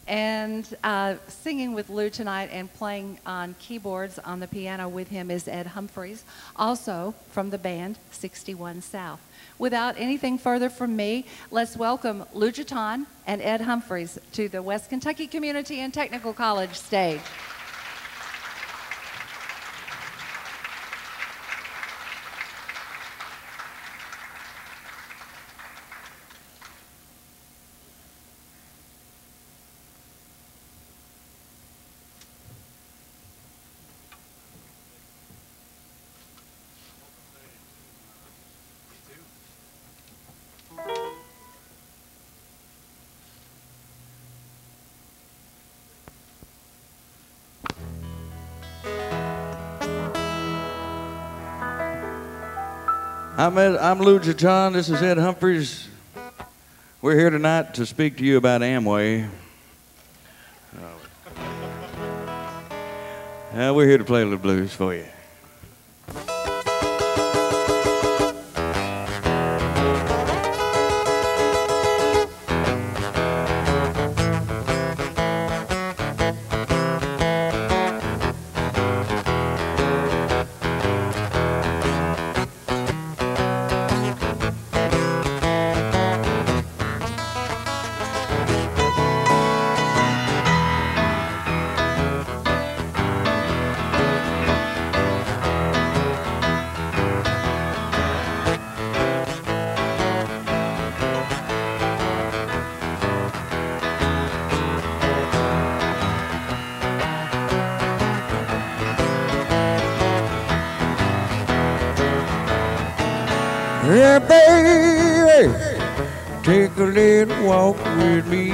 And singing with Lou tonight and playing on keyboards on the piano with him is Ed Humphreys, also from the band 61 South. Without anything further from me, let's welcome Lou Jetton and Ed Humphreys to the West Kentucky Community and Technical College stage. I'm Lou Jetton. This is Ed Humphreys. We're here tonight to speak to you about Amway. We're here to play a little blues for you. Yeah, baby, take a little walk with me.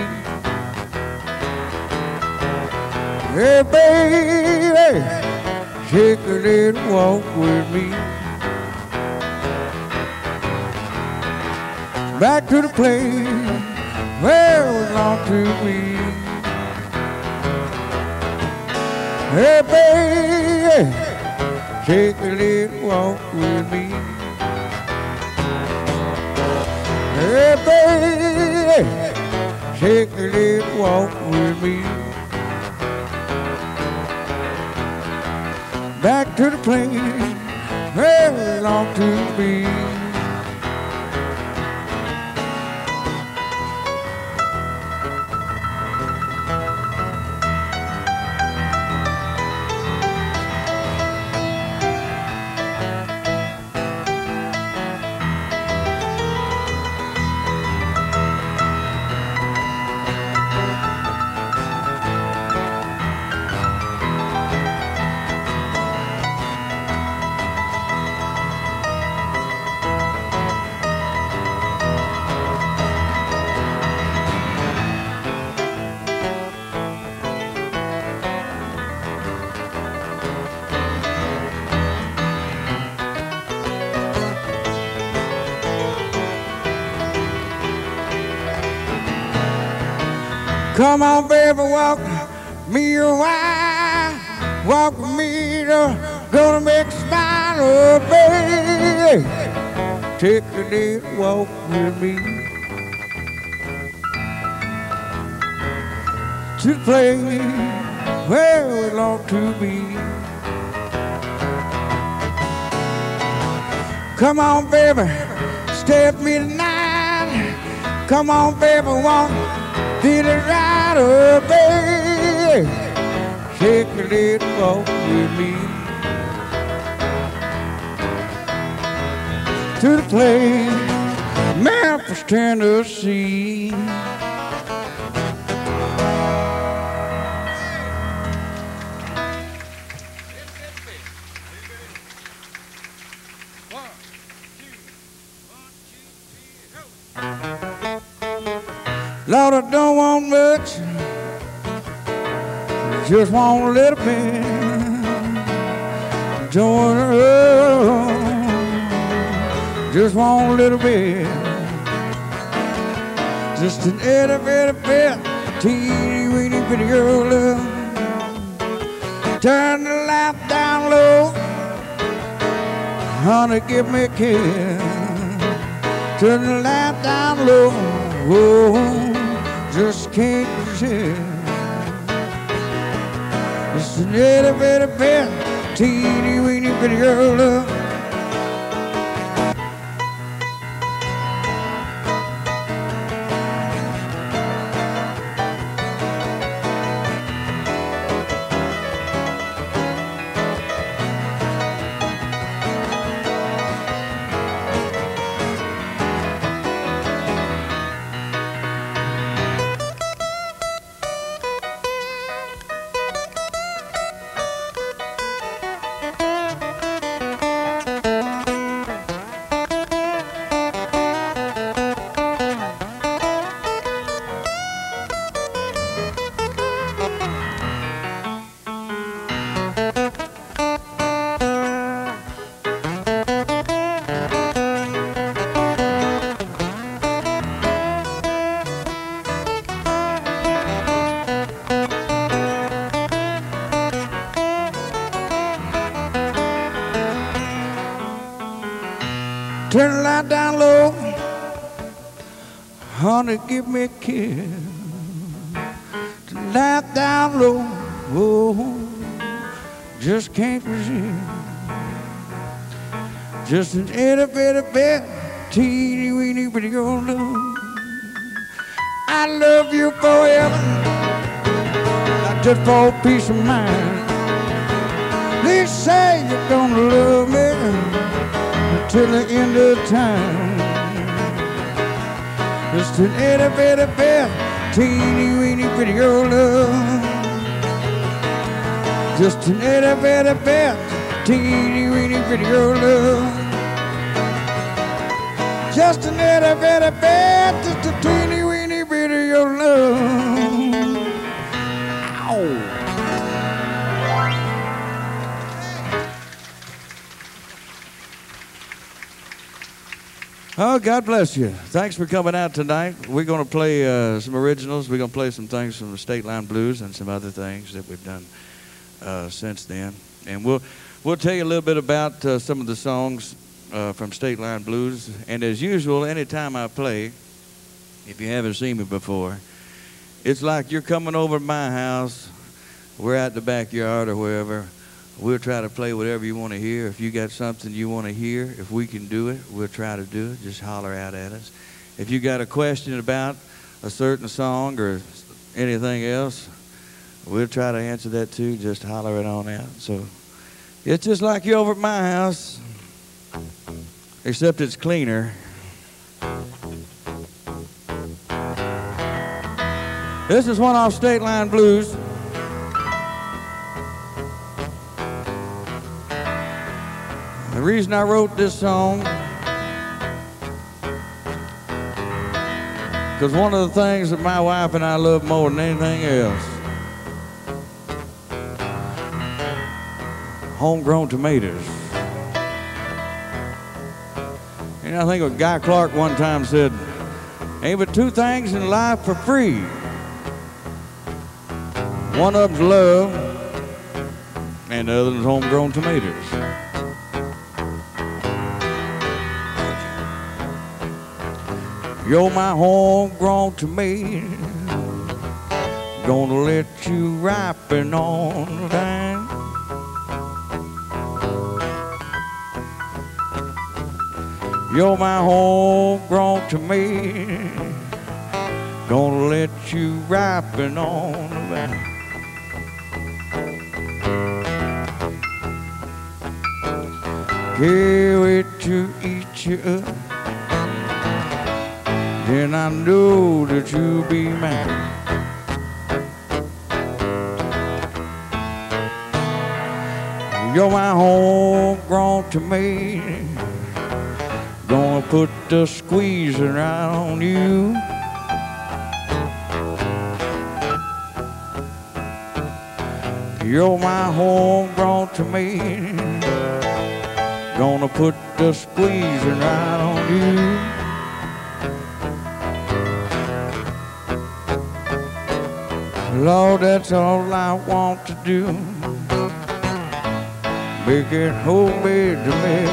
Yeah, baby, take a little walk with me. Back to the place where we belong to be. Yeah, baby, take a little walk with me. Hey, baby, take a little walk with me. Back to the place where we belong to be. Come on, baby, walk me a while. Walk with me, gonna make a smile, oh, baby. Take a little walk with me to the place where we long to be. Come on, baby, stay with me tonight. Come on, baby, walk. Did it right, oh, baby. Take a little walk with me to the place, Memphis, Tennessee. Lord, I don't want much, just want a little bit. Join her, just want a little bit. Just an itty bitty bit, teeny weeny bitty girl love. Turn the light down low, honey, give me a kiss. Turn the light down low, whoa. Just can't resist. just an itty bitty bit, teeny weeny bit of your love. Turn the light down low, honey, give me a kiss. Turn the light down low, oh, just can't resist. Just an itty bitty bit, teeny weeny bit of your love. I love you forever, not just for a peace of mind. They say you're gonna love me till the end of time. Just an itty bitty bit, teeny weeny bit of your love. Just an itty bitty bit, teeny weeny bit of your love. Just an itty bitty bit, just a teeny weeny bit of your love. Ow. Oh, God bless you. Thanks for coming out tonight. We're going to play some originals. We're going to play some things from the State Line Blues and some other things that we've done since then. And we'll tell you a little bit about some of the songs from State Line Blues. And as usual, anytime I play, if you haven't seen me before, it's like you're coming over to my house. We're at the backyard or wherever. We'll try to play whatever you want to hear. If you got something you want to hear, if we can do it, we'll try to do it. Just holler out at us. If you got a question about a certain song or anything else, we'll try to answer that too. Just holler it on out. So it's just like you're over at my house, except it's cleaner. This is one off State Line Blues. The reason I wrote this song, because one of the things that my wife and I love more than anything else, homegrown tomatoes. And I think Guy Clark one time said, ain't but two things in life for free. One of them's love, and the other is homegrown tomatoes. You're my homegrown tomato, gonna let you ripen on the vine. You're my homegrown tomato, gonna let you ripen on the vine. Can't wait to eat you up, then I know that you'll be mine. You're my homegrown tomato, gonna put the squeeze around you. You're my homegrown tomato, gonna put the squeeze around you. Lord, that's all I want to do. Make it homemade to me.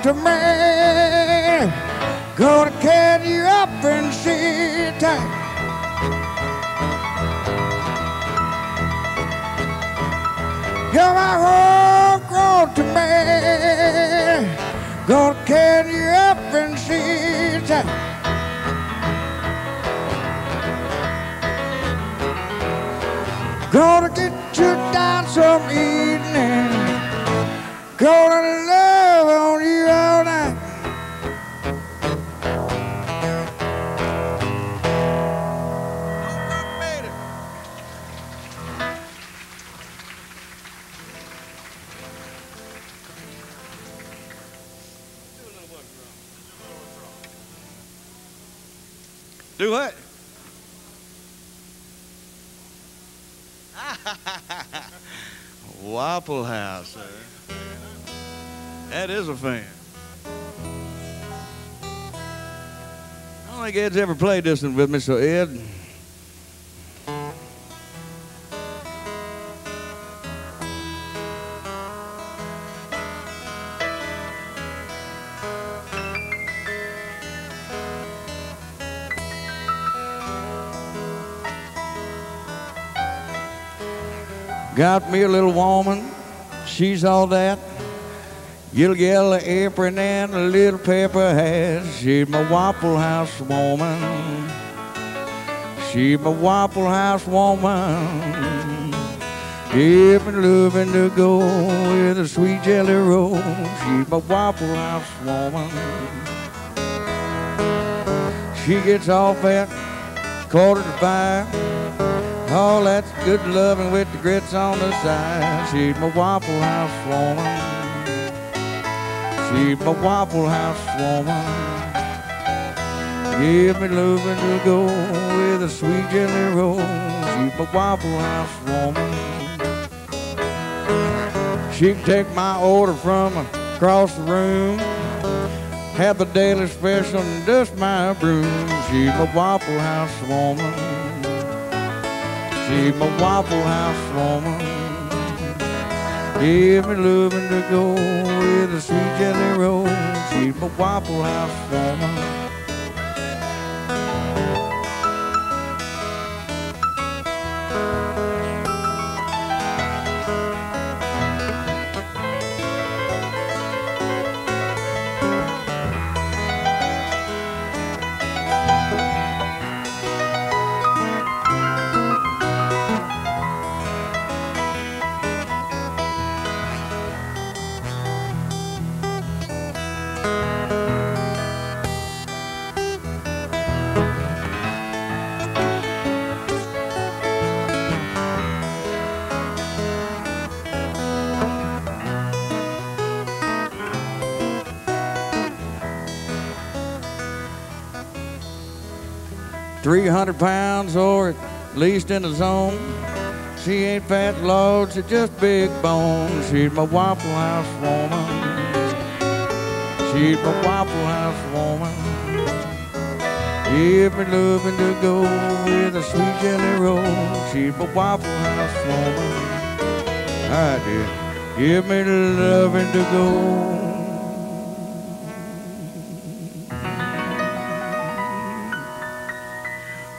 to me. Gonna carry you up and sit tight. You're my homegrown to me. Gonna carry you up and sit tight. Gonna get you down some evening. Gonna love on you all night. Do what? Waffle House, sir. That is a fan. I don't think Ed's ever played this one with me, so Ed. Got me a little woman, she's all that. Yellow apron and a little pepper hat. She's my Waffle House woman. She's my Waffle House woman. If and loving to go with a sweet jelly roll. She's my Waffle House woman. She gets off at 4:45. All that's good loving with the grits on the side. She's my Waffle House woman. She's my Waffle House woman. Give me loving to go with a sweet jelly roll. She's my Waffle House woman. She can take my order from across the room. Have the daily special and dust my broom. She's my Waffle House woman. She's my Waffle House woman. Give me loving to go with a sweet jelly roll. She's my Waffle House woman. £300 or at least in the zone. She ain't fat, Lord, she's just big bone. She's my Waffle House woman. She's my Waffle House woman. Give me loving to go with a sweet jelly roll. She's my Waffle House woman. All right, dear. Give me the loving to go.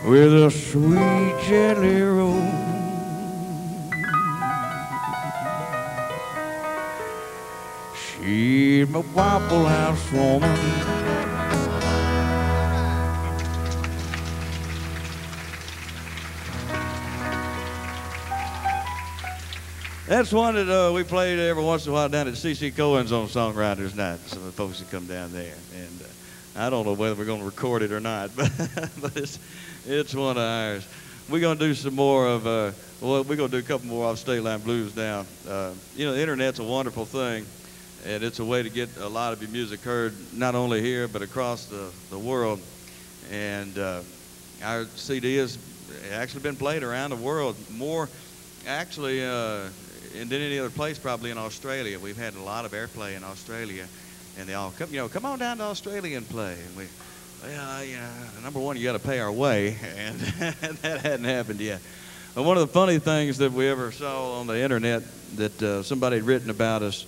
With a sweet jelly roll. She's my Waffle House woman. That's one that we played every once in a while down at C.C. Cohen's on Songwriters Night. Some of the folks that come down there. And I don't know whether we're going to record it or not, but it's one of ours. We're going to do some more of, well, we're going to do a couple more off State Line Blues now. You know, the internet's a wonderful thing, and it's a way to get a lot of your music heard, not only here, but across the world. And our CD has actually been played around the world, more actually than any other place, probably in Australia. We've had a lot of airplay in Australia. And they all come, you know, come on down to Australia and play. And we, well, you know, number one, you got to pay our way, and that hadn't happened yet. But one of the funny things that we ever saw on the internet that somebody had written about us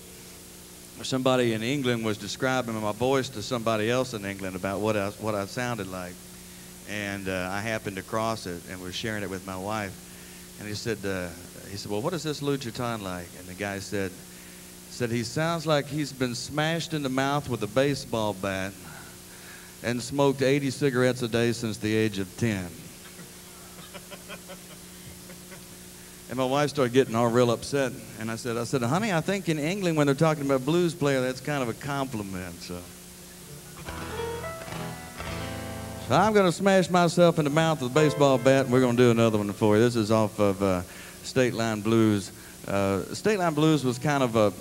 somebody in England was describing my voice to somebody else in England about what I sounded like. And I happened to cross it and was sharing it with my wife. And he said, well, what is this Lou Jetton like? And the guy said, he sounds like he's been smashed in the mouth with a baseball bat and smoked 80 cigarettes a day since the age of 10. And my wife started getting all real upset. And I said, honey, I think in England when they're talking about blues player, that's kind of a compliment. So I'm going to smash myself in the mouth with a baseball bat, and we're going to do another one for you. This is off of State Line Blues. State Line Blues was kind of a,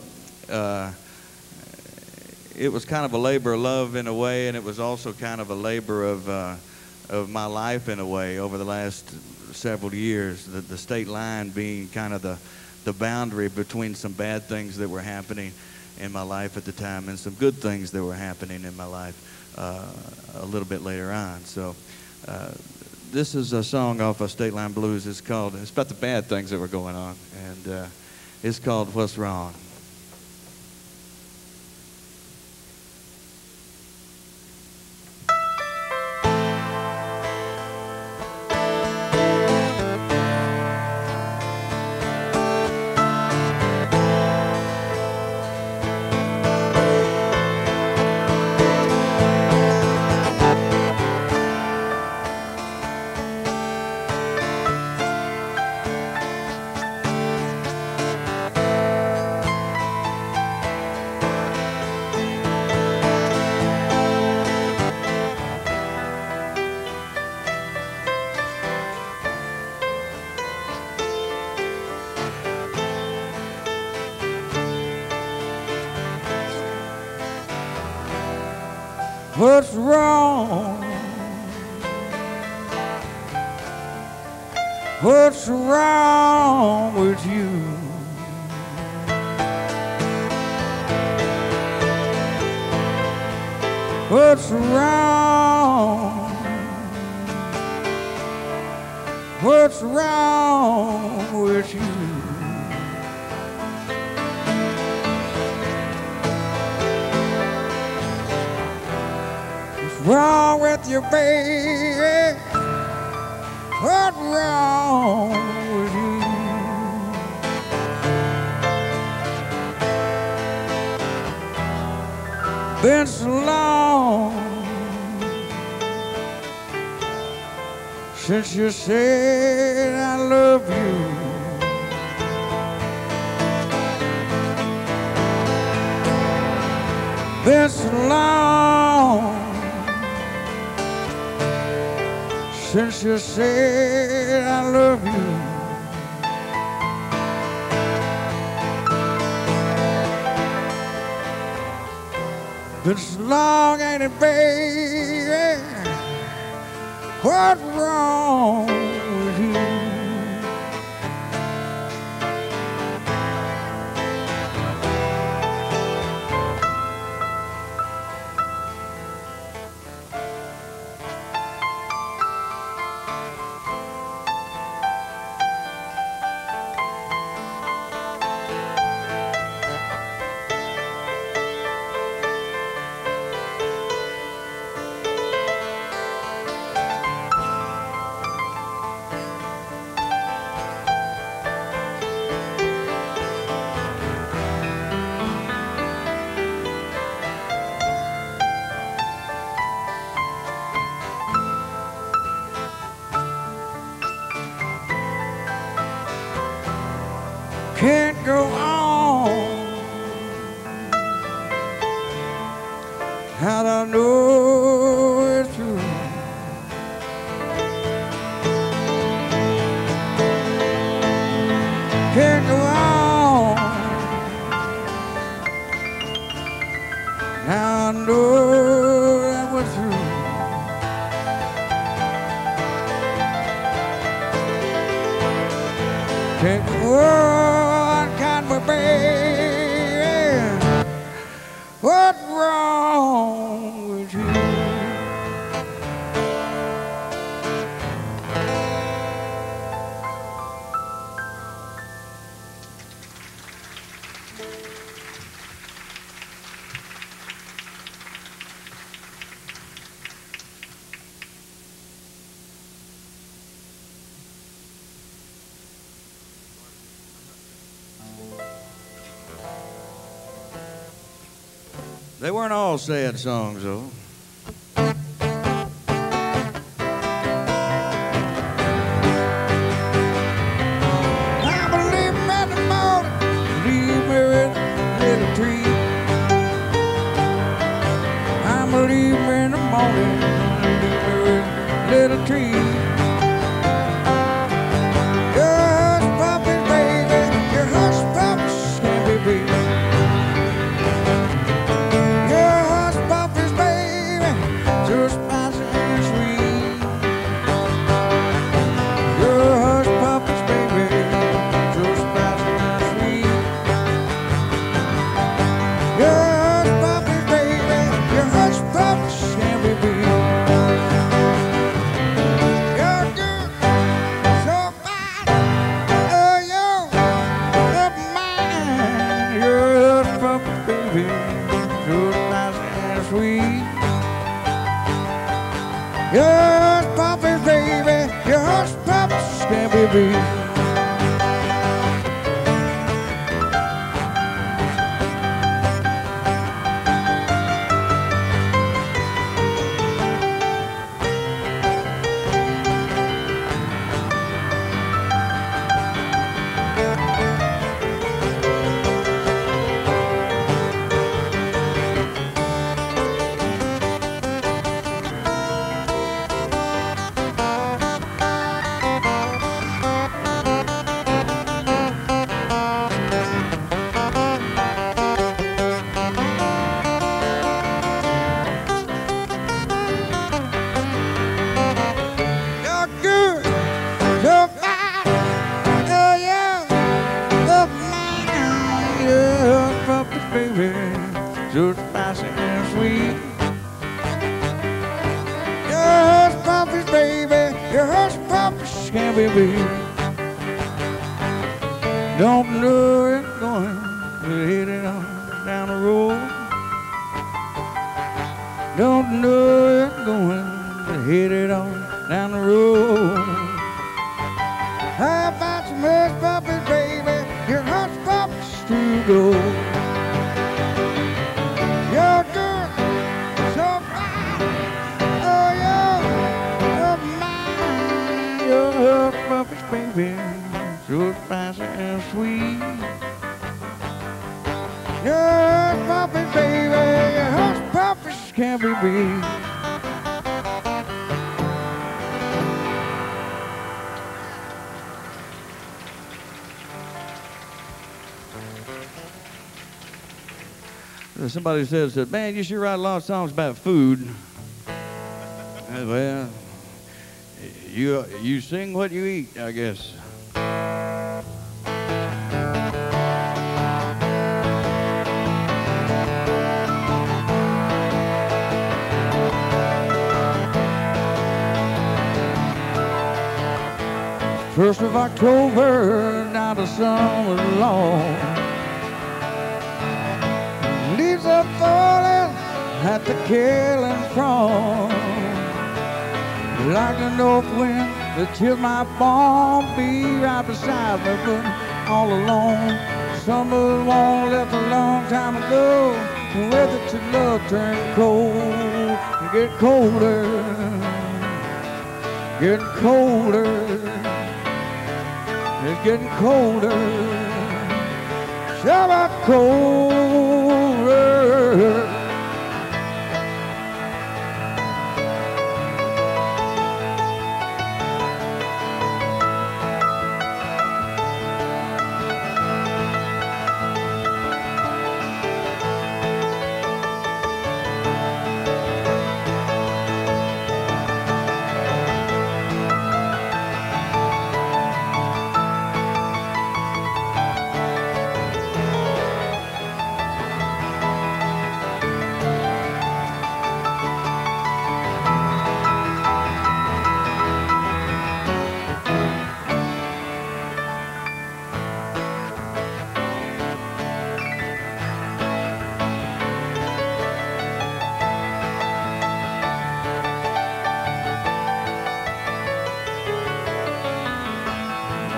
it was kind of a labor of love in a way, and it was also kind of a labor of my life in a way over the last several years. The state line being kind of the boundary between some bad things that were happening in my life at the time and some good things that were happening in my life a little bit later on. So this is a song off of State Line Blues. It's about the bad things that were going on, and it's called What's Wrong. What's wrong? What's wrong with you? What's wrong? What's wrong with you? What's wrong with you, baby? What's wrong with you? Been so long since you said I love you. Been so long since you said I love you. Been so long, ain't it, baby? What's wrong with you? Can't go on. How do I know it's true? Can't go on. Now I know that was true. Can't go on, can't my baby. What's wrong with you? They weren't all sad songs, though. I'm a leaving in the morning, leave me with a little tree. I'm a leaving in the morning, leave me with a little tree. Your hush puppies, baby, your hush puppies can be beat. Your hush puppies, baby, so spicy and sweet. Your hush puppies, baby, so spicy and sweet. Your hush puppies, baby, your hush puppies can be beat. You're good, so fine, oh, you're of mine. Your hush puppies, baby, so spicy and sweet. Your hush puppies, baby, your hush puppies can be beat. You're good, so fine, oh, you're of mine. Your puppies, baby, so spicy and sweet. Your hush puppies, baby, your hush puppies can be beat. Don't know where it's going, but hit it on down the road. Don't know where it's going, but hit it on down the road. How about some hush puppies, baby, your hush puppies to go. You're good, so fine, oh, you're of mine. Your hush puppies, baby, so spicy and sweet. Your hush puppies, baby, your hush puppies can be beat. Somebody said, man, you should write a lot of songs about food. Well, you sing what you eat, I guess. First of October, now the sun was long. Leaves are falling at the killing front. Like the north wind that chills my bomb, be right beside me, but all alone. Summer won't left a long time ago. The weather to love turned cold and get colder, getting colder. It's getting colder, summer colder.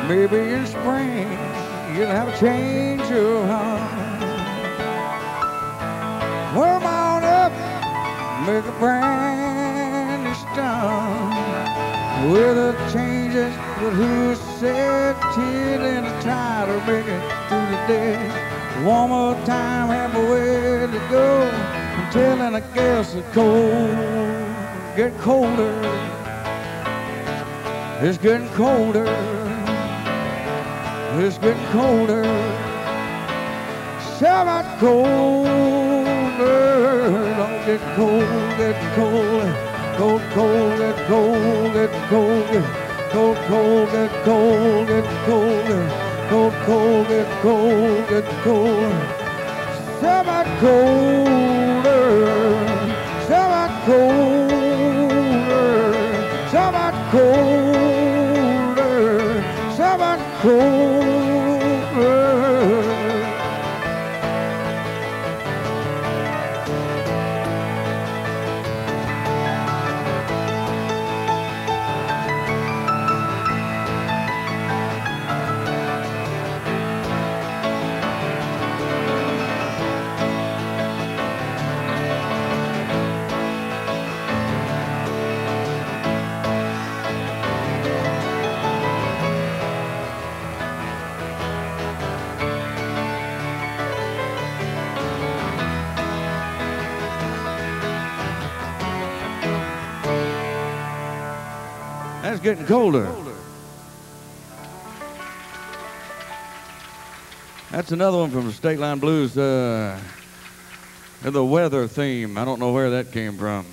Maybe in spring you'll have a change of heart. Well, my make a brand new start. Weather changes, but who said till in the tide or make it through the day? One more time, have a way to go. I'm telling, I guess it's cold, get colder. It's getting colder. It's getting colder. So much colder. Don't get cold, get cold. Cold, cold, get cold, get cold. Cold, cold, get cold, get cold. Cold, cold, get cold, get cold. So much colder. So much colder. So much colder. So much colder. It's getting colder. That's another one from the State Line Blues, the weather theme. I don't know where that came from.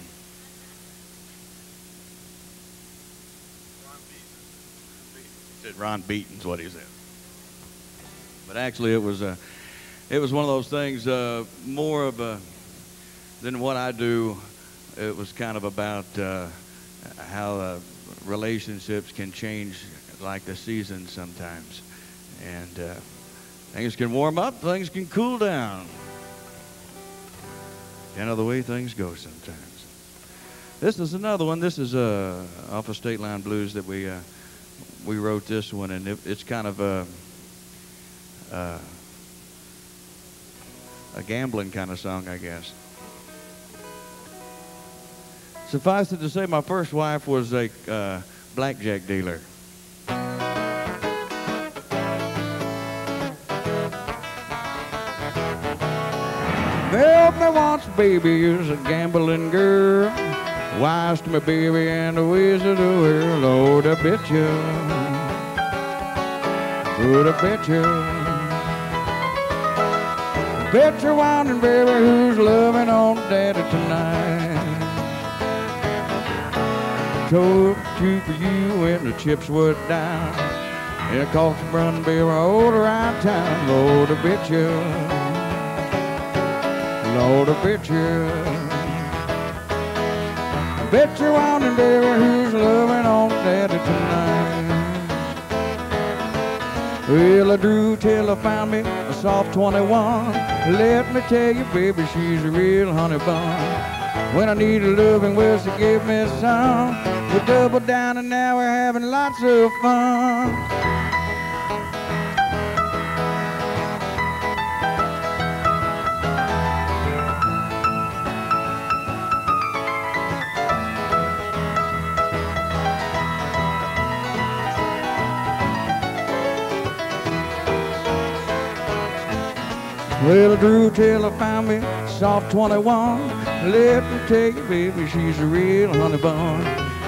Ron Beaton's what he said. But actually it was one of those things, more of a, than what I do. It was kind of about how relationships can change like the seasons sometimes. And things can warm up, things can cool down. Kind of the way things go sometimes. This is another one. This is off of State Line Blues that we wrote this one, and it's kind of a gambling kind of song, I guess. Suffice it to say, my first wife was a blackjack dealer. Help me once, baby, is a gambling girl. Wise to me, baby, and the ways of the world. Lord, I bet you. Lord, I bet you. Bet you're wondering, baby, who's loving on daddy tonight. Told two for you when the chips were down. And it cost a run, baby, all around town. Lord, I bet you. Lord, I bet you. I bet you're wondering, baby, who's loving on daddy tonight. Well, I drew till I found me a soft 21. Let me tell you, baby, she's a real honey bun. When I needed loving, well, she gave me some. We doubled down and now we're having lots of fun. Well, I drew till I found me soft 21. Let me tell you, baby, she's a real honey bun.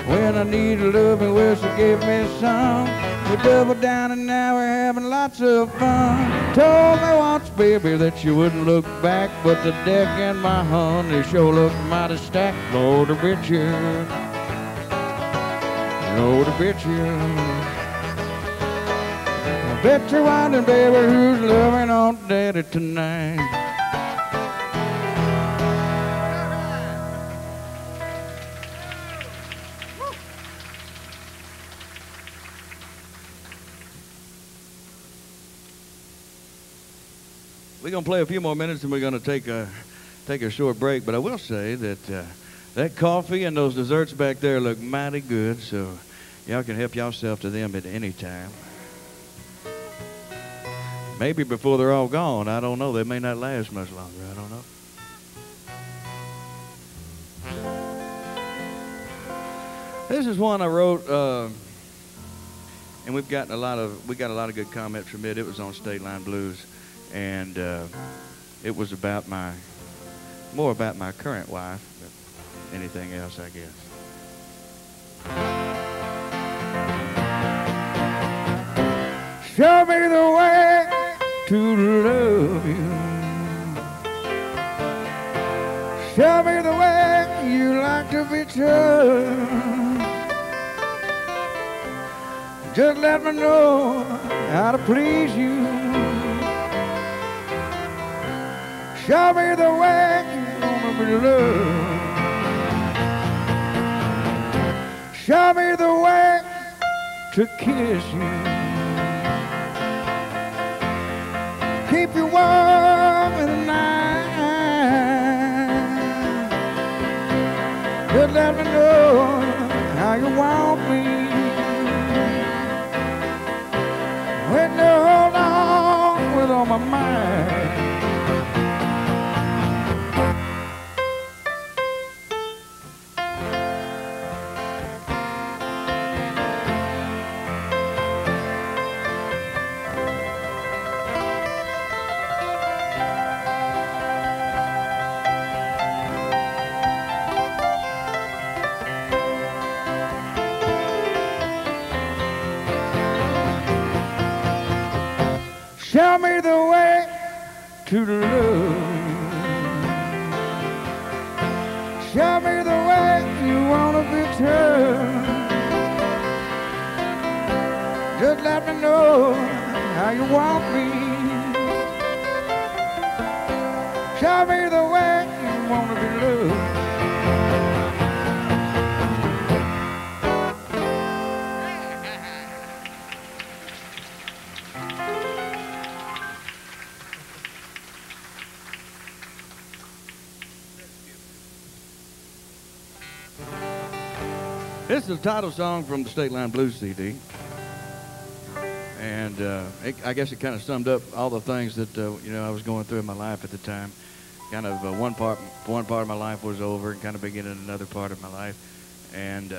When I needed loving, well, she gave me some. We doubled down and now we're having lots of fun. Told me once, baby, that you wouldn't look back, but the deck and my honey sure look mighty stacked. Lord, I bet you. Lord, I bet you. I bet you're wondering, baby, who's loving on daddy tonight. We're going to play a few more minutes and we're going to take a short break. But I will say that that coffee and those desserts back there look mighty good. So y'all can help yourself to them at any time. Maybe before they're all gone. I don't know. They may not last much longer. I don't know. This is one I wrote, and we got a lot of good comments from it. It was on State Line Blues, and it was more about my current wife than anything else, I guess. Show me the way to love you. Show me the way you like to be told. Just let me know how to please you. Show me the way you wanna be loved. Show me the way to kiss you. Keep you warm in the night. Just let me know how you want me. When you hold on with all my mind. Show me the way to the love. Show me the way you wanna be turned. Just let me know how you want me. Show me the way you wanna be loved. This is the title song from the State Line Blues CD. And I guess it kind of summed up all the things that I was going through in my life at the time. Kind of one part of my life was over and kind of beginning another part of my life. And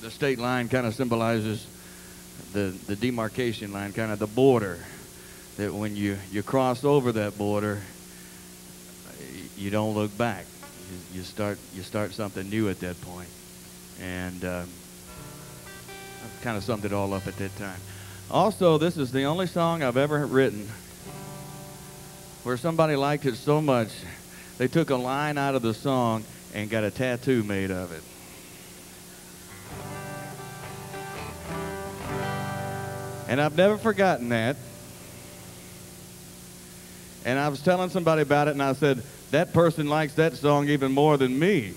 the state line kind of symbolizes the demarcation line, kind of the border. That when you cross over that border, you don't look back. You start something new at that point. And I kind of summed it all up at that time. Also, this is the only song I've ever written where somebody liked it so much, they took a line out of the song and got a tattoo made of it. And I've never forgotten that. And I was telling somebody about it, and I said, that person likes that song even more than me.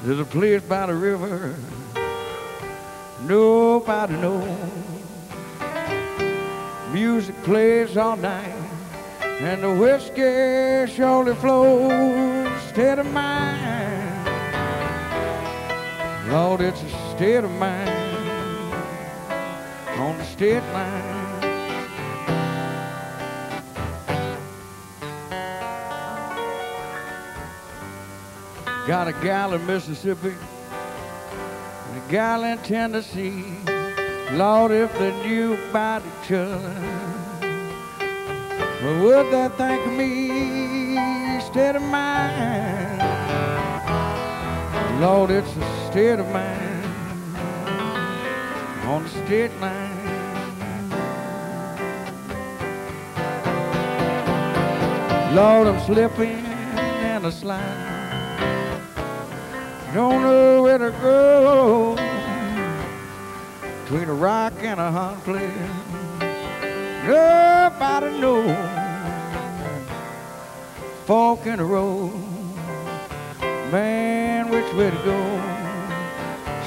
There's a place by the river nobody knows. Music plays all night and the whiskey surely flows. State of mind, Lord, it's a state of mind on the state line. Got a gal in Mississippi and a gal in Tennessee. Lord, if they knew about each other, what would they think of me? State of mind, Lord, it's a state of mind on the state line. Lord, I'm slipping and a sliding. Don't know where to go between a rock and a hot place. Nobody knows. Fork in the road, man, which way to go?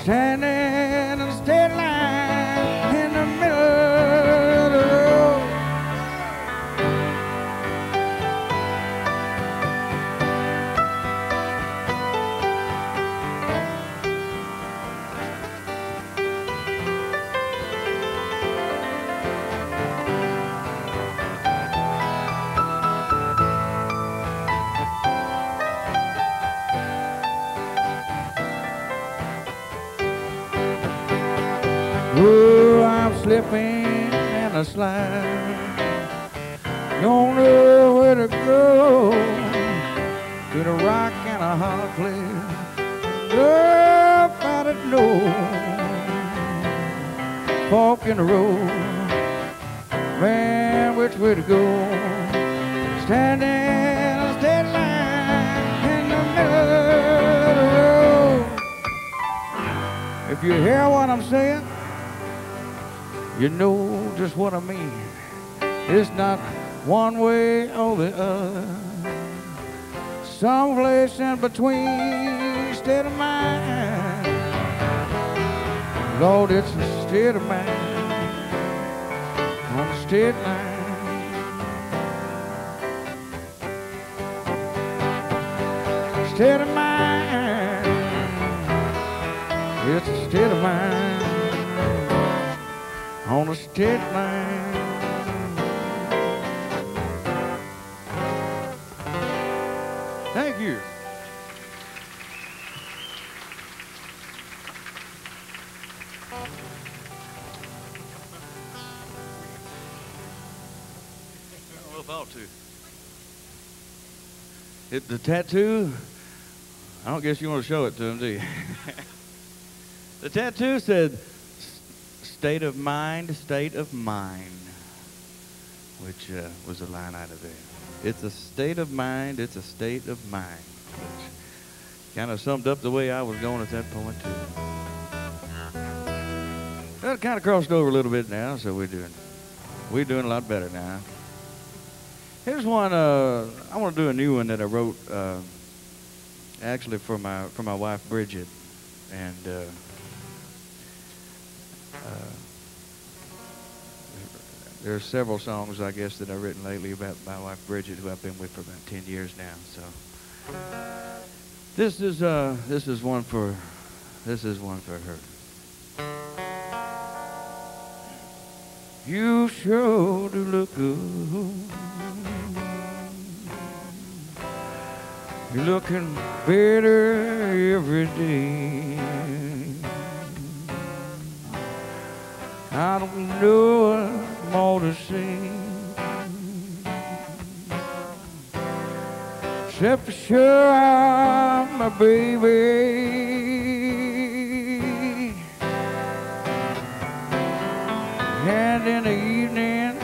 Standing on the state line in the middle of the road. Oh, I'm slipping and a slide. Don't know where to go. To the rock and a hard place. Nobody knows. Fork in the road. Man, which way to go? Standing a dead line in the middle of the road. If you hear what I'm saying, you know just what I mean. It's not one way or the other. Someplace in between, state of mind. Lord, it's a state of mind on the state line. State of mind, it's a state of mind on the state line. Thank you. I don't know if I ought to. The tattoo, I don't guess you want to show it to him, do you? The tattoo said, state of mind, which was a line out of there. It's a state of mind, it's a state of mind. Which kind of summed up the way I was going at that point, too. Well, it kind of crossed over a little bit now, so we're doing a lot better now. Here's one, I want to do a new one that I wrote, actually for my wife, Bridget. And there are several songs, I guess, that I've written lately about my wife, Bridget, who I've been with for about 10 years now. So this is one for her. You sure do look good. You're looking better every day. I don't know what more to say, except for sure I'm my baby. And in the evening,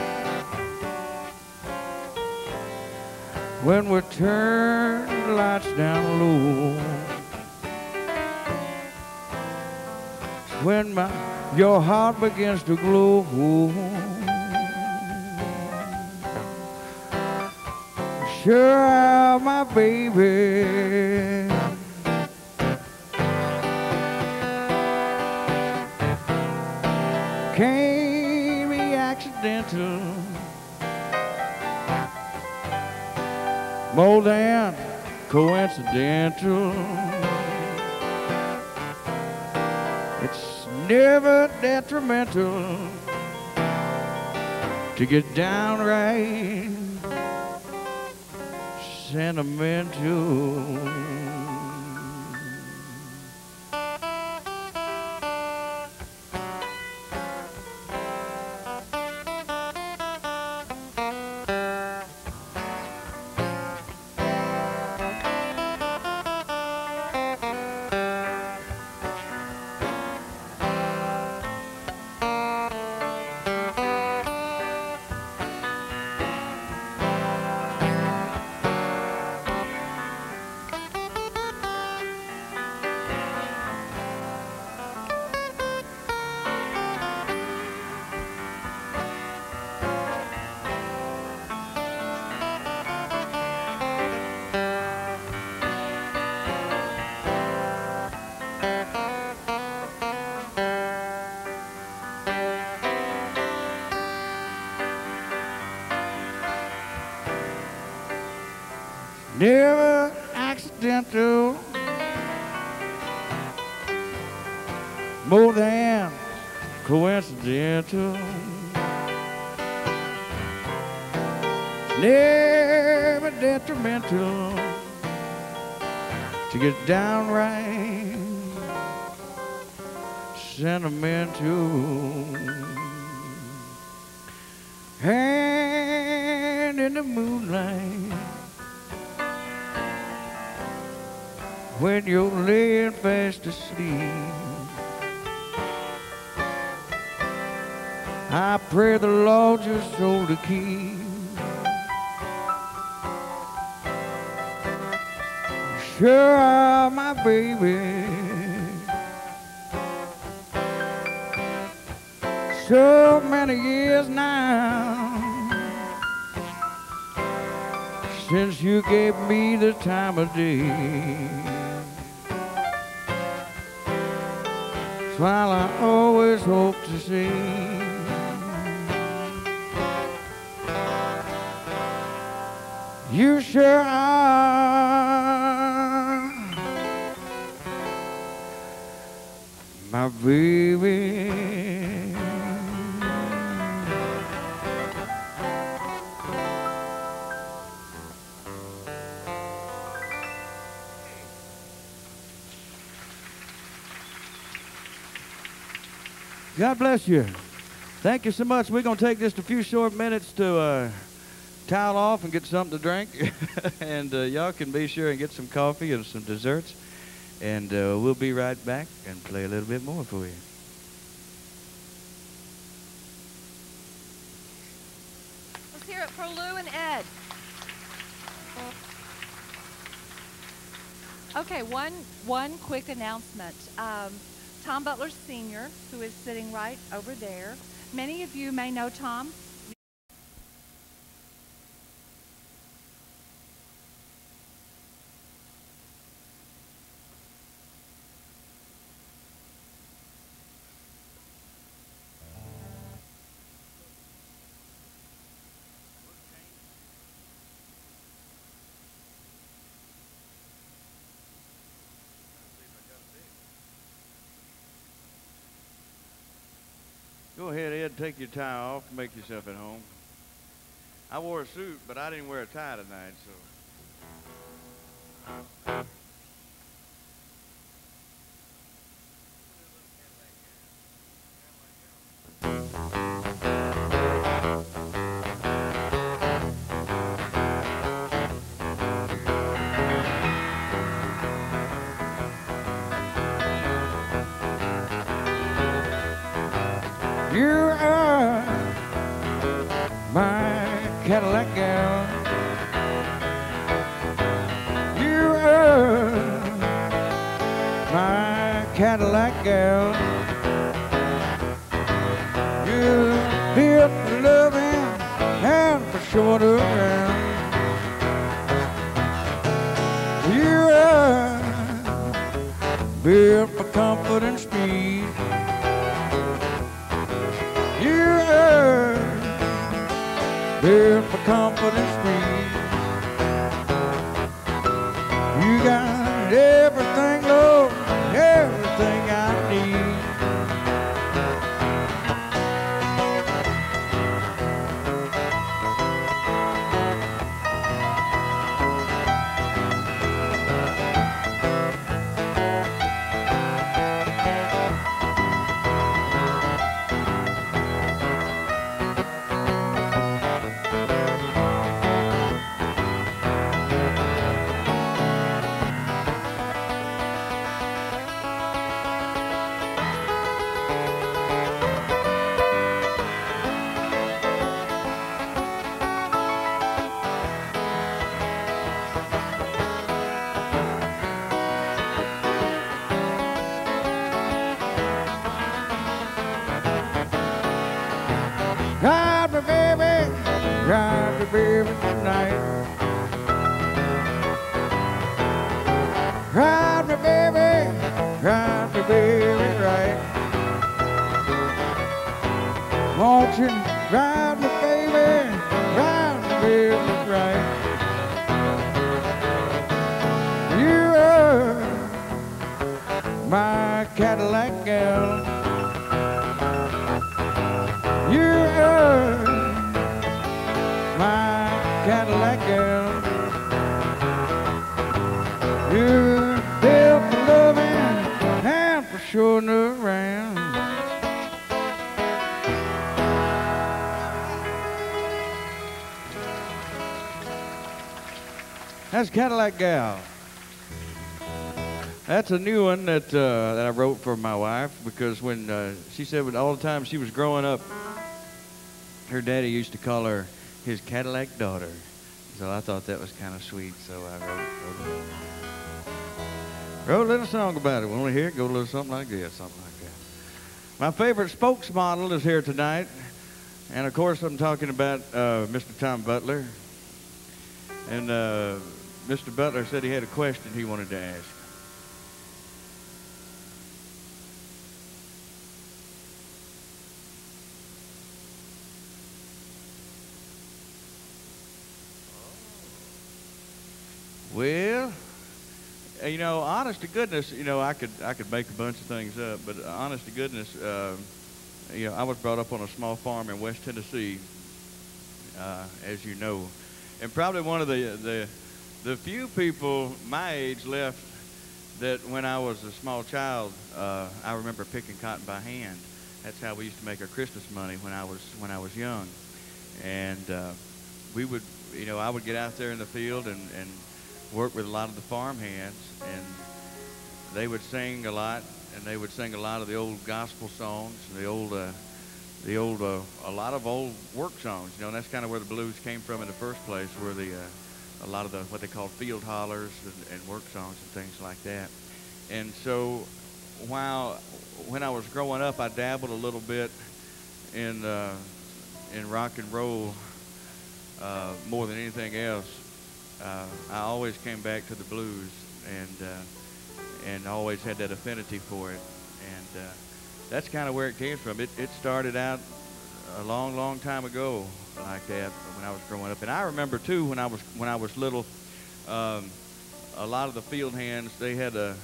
when we turn the lights down low, it's when your heart begins to glow. Sure, I'm my baby. Can't be accidental, more than coincidental. It's never detrimental to get downright sentimental. Never accidental, more than coincidental. Never detrimental to get downright sentimental. And in the moonlight, when you're laying fast asleep, I pray the Lord your soul to keep. Sure, my baby, so many years now since you gave me the time of day. While I always hope to see you sure are my baby. God bless you. Thank you so much. We're going to take just a few short minutes to towel off and get something to drink. And y'all can be sure and get some coffee and some desserts. And we'll be right back and play a little bit more for you. Let's hear it for Lou and Ed. Okay, one quick announcement. Tom Butler Sr., who is sitting right over there. Many of you may know Tom. Go ahead, Ed, take your tie off, make yourself at home. I wore a suit, but I didn't wear a tie tonight, so. You are my Cadillac gal. You are my Cadillac gal. You built for loving and for short around. You are built for comfort and speed. You are built for comfort and speed. You got everything, Lord, everything I need. Ride me, baby, tonight. Ride me, baby, right. Won't you ride me, baby, right. You are my Cadillac gal. You are my Cadillac girl. You built for loving and for showing around. That's Cadillac Gal. That's a new one that I wrote for my wife because when she said all the time she was growing up, her daddy used to call her his Cadillac daughter. So I thought that was kind of sweet, so I wrote a little song about it. Want to hear it? Go a little something like this, something like that. My favorite spokesmodel is here tonight. And, of course, I'm talking about Mr. Tom Butler. And Mr. Butler said he had a question he wanted to ask. Well, you know, honest to goodness, you know, I could make a bunch of things up, but honest to goodness, you know, I was brought up on a small farm in West Tennessee, as you know, and probably one of the few people my age left that when I was a small child, I remember picking cotton by hand. That's how we used to make our Christmas money when I was young, and we would, you know, I would get out there in the field and work with a lot of the farm hands, and they would sing a lot, and they would sing a lot of the old gospel songs, a lot of old work songs, you know, and that's kind of where the blues came from in the first place, where a lot of the what they called field hollers and work songs and things like that. And so when I was growing up, I dabbled a little bit in rock and roll more than anything else. I always came back to the blues and always had that affinity for it, and that's kind of where it came from. It started out a long time ago like that when I was growing up, and I remember too when I was little, a lot of the field hands they had a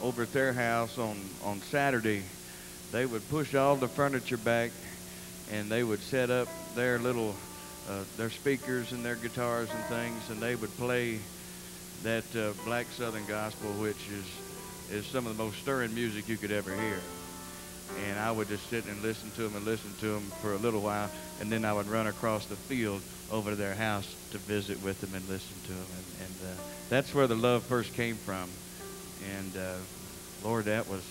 over at their house on Saturday, they would push all the furniture back and they would set up their little their speakers and their guitars and things, and they would play that black Southern gospel, which is some of the most stirring music you could ever hear. And I would just sit and listen to them for a little while, and then I would run across the field over to their house to visit with them and listen to them. And that's where the love first came from. And Lord, that was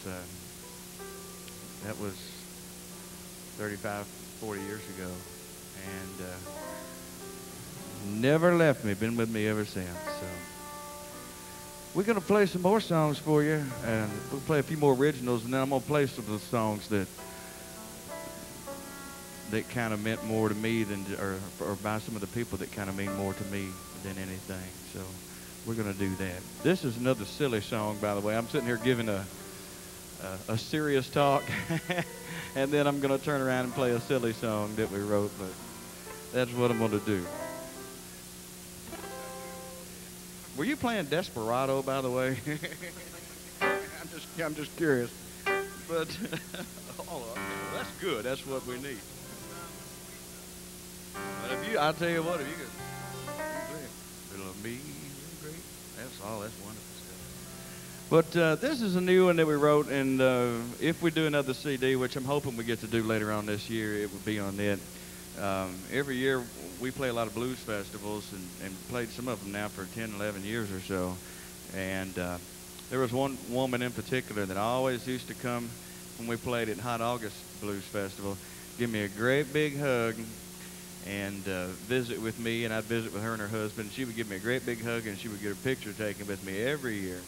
35, 40 years ago. And never left me, been with me ever since. So we're going to play some more songs for you, and we'll play a few more originals, and then I'm going to play some of the songs that kind of meant more to me than, or by some of the people that kind of mean more to me than anything. So we're going to do that. This is another silly song, by the way. I'm sitting here giving a serious talk, and then I'm going to turn around and play a silly song that we wrote, but that's what I'm going to do. Were you playing Desperado, by the way? I'm just curious. But oh, that's good. That's what we need. But I'll tell you what, if you could, it'll be great. That's wonderful stuff. But this is a new one that we wrote, and if we do another CD, which I'm hoping we get to do later on this year, it would be on it. Every year we play a lot of blues festivals and played some of them now for 10, 11 years or so. And there was one woman in particular that always used to come when we played at Hot August Blues Festival, give me a great big hug and visit with me, and I'd visit with her and her husband. She would give me a great big hug, and she would get a picture taken with me every year.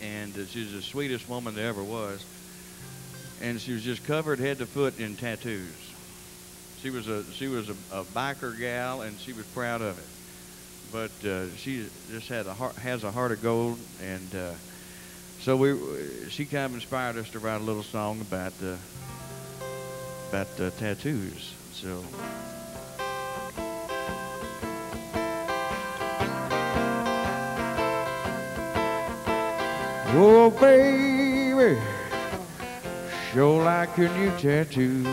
And she's the sweetest woman there ever was. And she was just covered head to foot in tattoos. She was a biker gal, and she was proud of it. But she just has a heart of gold, and so she kind of inspired us to write a little song about tattoos. So. Oh, baby, sure like your new tattoo.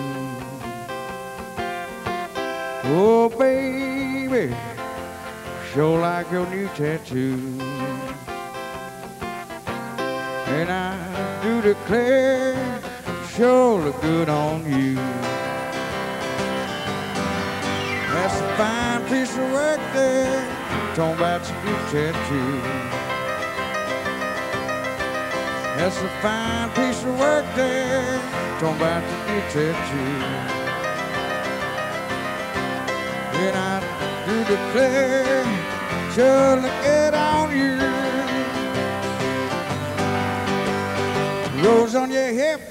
Oh, baby, sure like your new tattoo. And I do declare, sure look good on you. That's a fine piece of work there. talking about your new tattoo. That's a fine piece of work there, talking about your new tattoo. And I do declare, sure look good on you. Rose on your hip,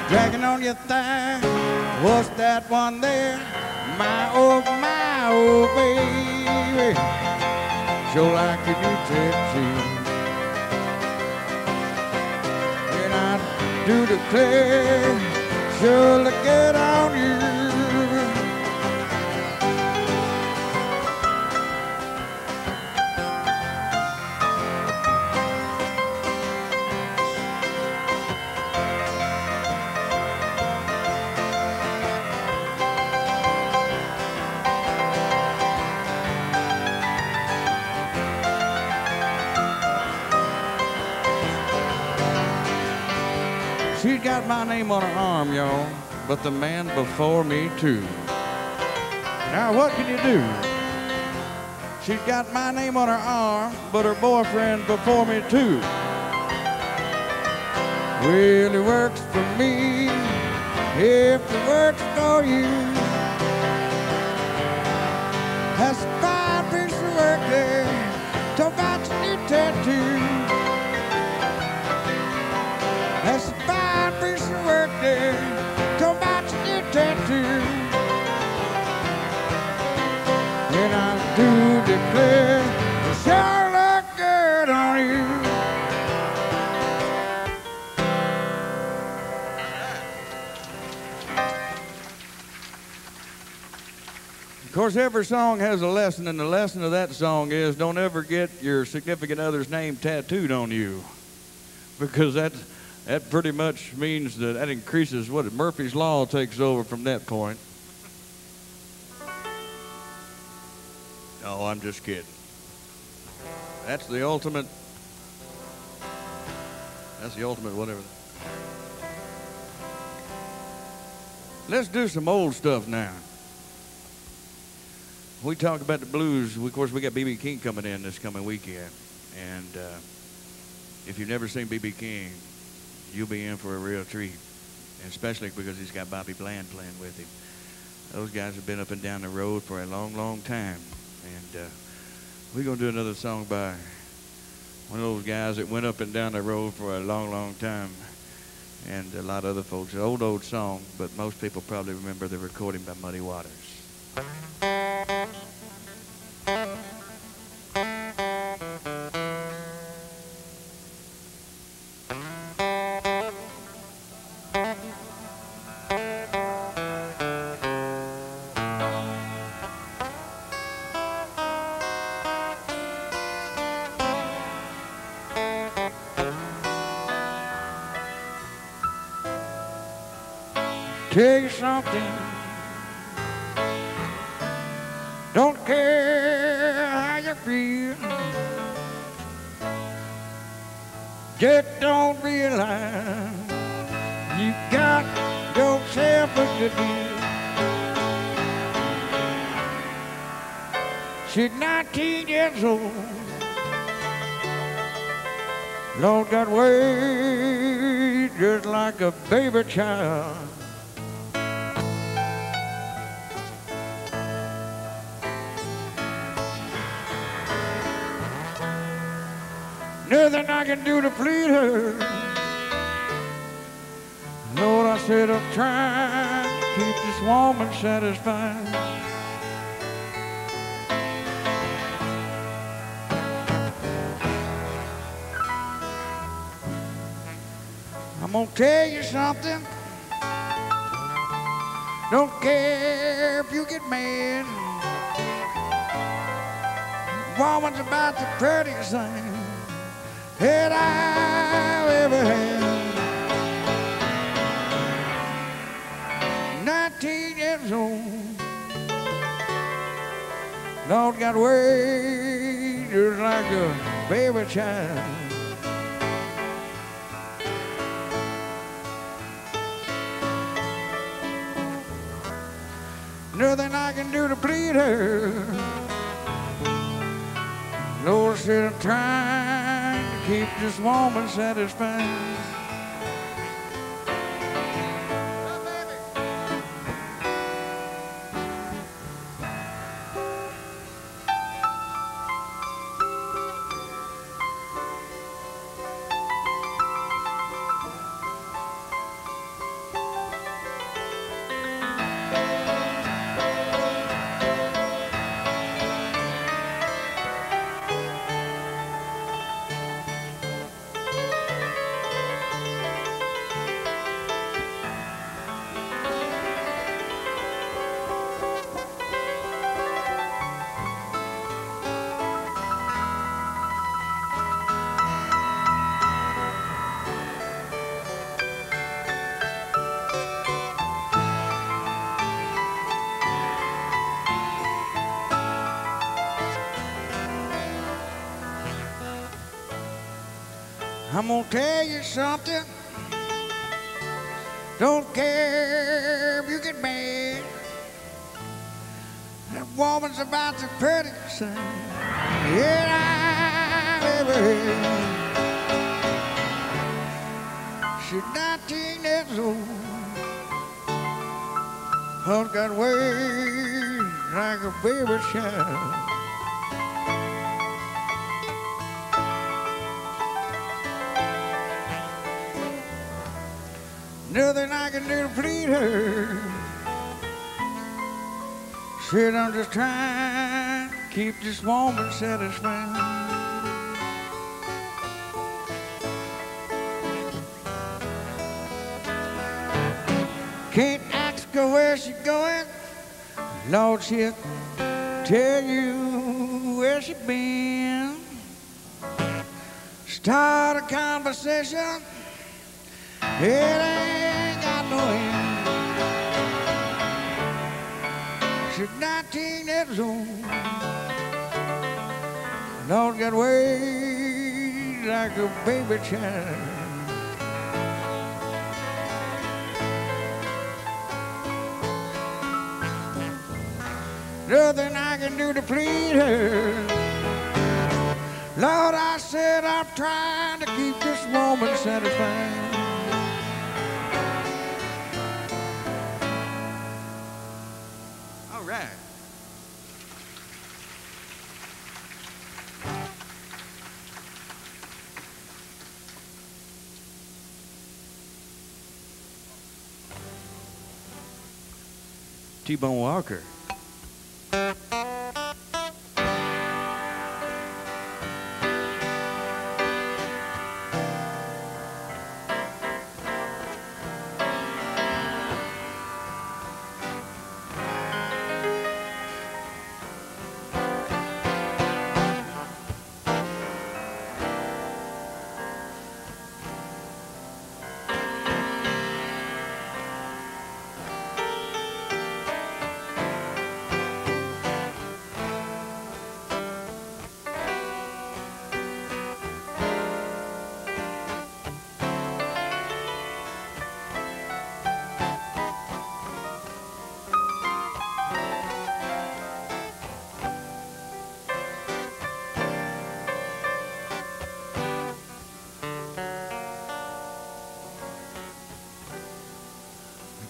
dragging on your thigh. What's that one there? My oh baby, sure like a new tattoo. And I do declare, sure look good on you. She got my name on her arm, y'all, but the man before me too. Now what can you do? She got my name on her arm, but her boyfriend before me too. Well, it works for me if it works for you. That's a fine piece of work there, talk about your new tattoo. That's a fine piece of work there, talk about your new tattoo. And I do declare, you sure look good on you. Of course, every song has a lesson, and the lesson of that song is don't ever get your significant other's name tattooed on you, because that pretty much means that increases what Murphy's Law takes over from that point. No, I'm just kidding. That's the ultimate whatever. Let's do some old stuff now. We talk about the blues. Of course, we got B.B. King coming in this coming weekend. And if you've never seen B.B. King, you'll be in for a real treat, and especially because he's got Bobby Bland playing with him. Those guys have been up and down the road for a long, long time, and we're going to do another song by one of those guys that went up and down the road for a long, long time, and a lot of other folks. An old song, but most people probably remember the recording by Muddy Waters. Tell you something, don't care how you feel, just don't realize you got yourself a good deal. She's 19 years old, Lord got way just like a baby child. Nothing I can do to please her. Lord, I said I'm trying to keep this woman satisfied. I'm gonna tell you something. Don't care if you get mad. Woman's about the prettiest thing that I've ever had. 19 years old, Lord got way just like a baby child. Nothing I can do to please her. Lord said, I'm trying to keep this woman satisfied. I'm gonna tell you something. Don't care if you get mad. That woman's about the prettiest thing I've ever had. She's 19 years old. Heart got waves like a baby child. Nothing I can do to please her. Said I'm just trying to keep this woman satisfied. Can't ask her where she's going. Lord, she'll tell you where she been. Start a conversation. It ain't got no end. She's 19 years old. Lord, got ways like a baby child. Nothing I can do to please her. Lord, I said I'm trying to keep this woman satisfied. All right. T-Bone Walker.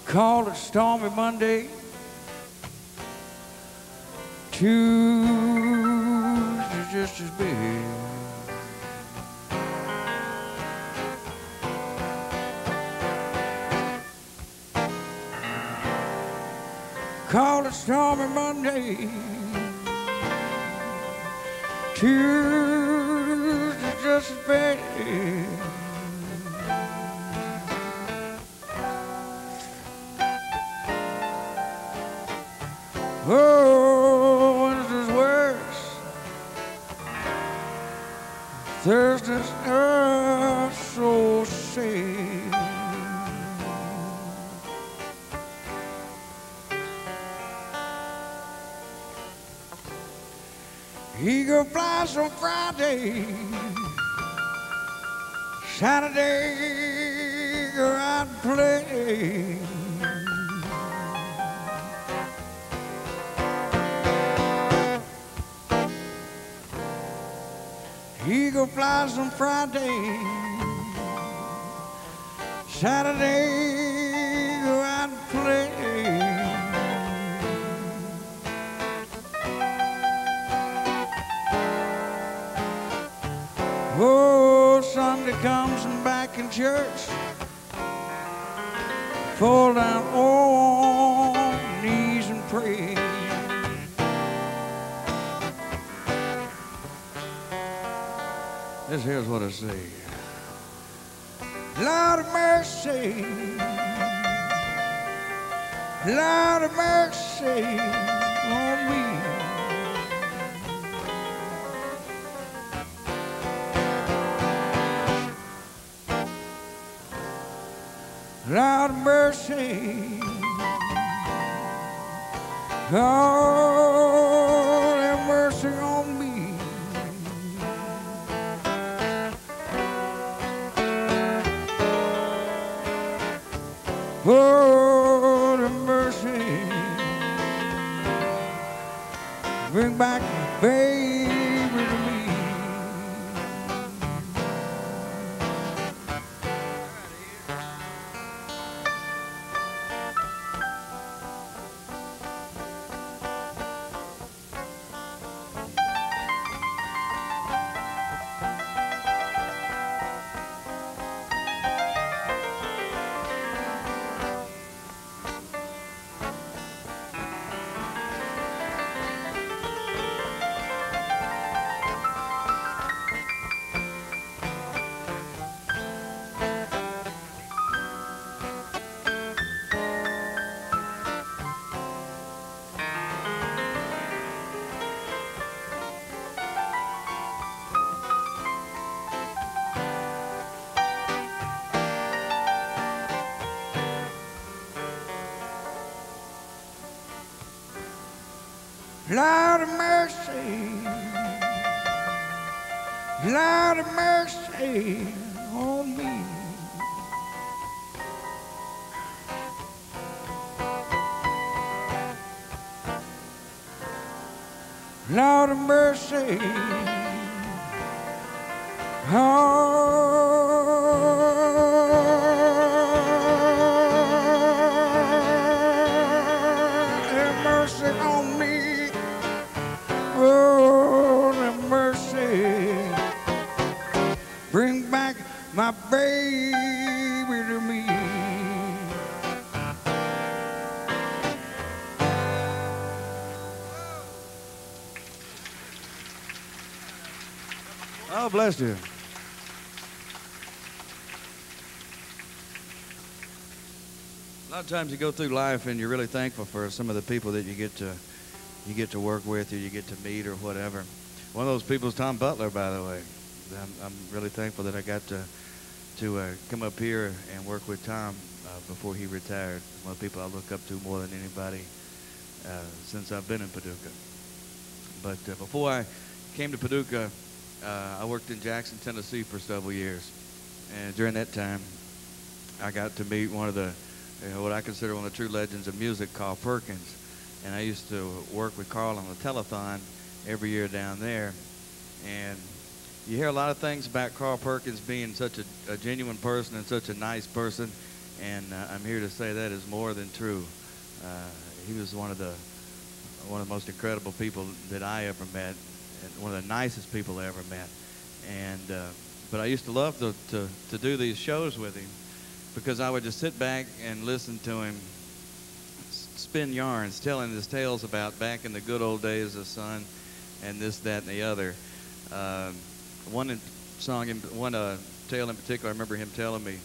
Called it stormy Monday, Tuesday just as big. Called it stormy Monday, Tuesday just as big. Oh, Wednesday's worse. Thursday's so sad. Eagle flies on Friday. Saturday, go out and play. eagle flies on Friday. Saturday, go out and play. Oh, Sunday comes and back in church. Fall down on knees and pray. This here's what I say. Lord of mercy, Lord of mercy on me. Lord of mercy, Lord have mercy on me. Lord have mercy, bring back my baby to me. Lord of mercy, Lord of mercy on me. Lord of mercy, have mercy on me. Oh, have mercy. Bring back my baby to me. Oh, bless you. A lot of times you go through life and you're really thankful for some of the people that you get to work with or you get to meet or whatever. One of those people is Tom Butler, by the way. I'm really thankful that I got to come up here and work with Tom before he retired. One of the people I look up to more than anybody since I've been in Paducah. But before I came to Paducah, I worked in Jackson, Tennessee for several years. And during that time, I got to meet one of the, what I consider one of the true legends of music, Carl Perkins. And I used to work with Carl on the telethon every year down there. And you hear a lot of things about Carl Perkins being such a genuine person and such a nice person. And I'm here to say that is more than true. He was one of the most incredible people that I ever met, and one of the nicest people I ever met. And but I used to love to do these shows with him because I would just sit back and listen to him spin yarns, telling his tales about back in the good old days of Sun and this, that, and the other. One tale in particular I remember him telling me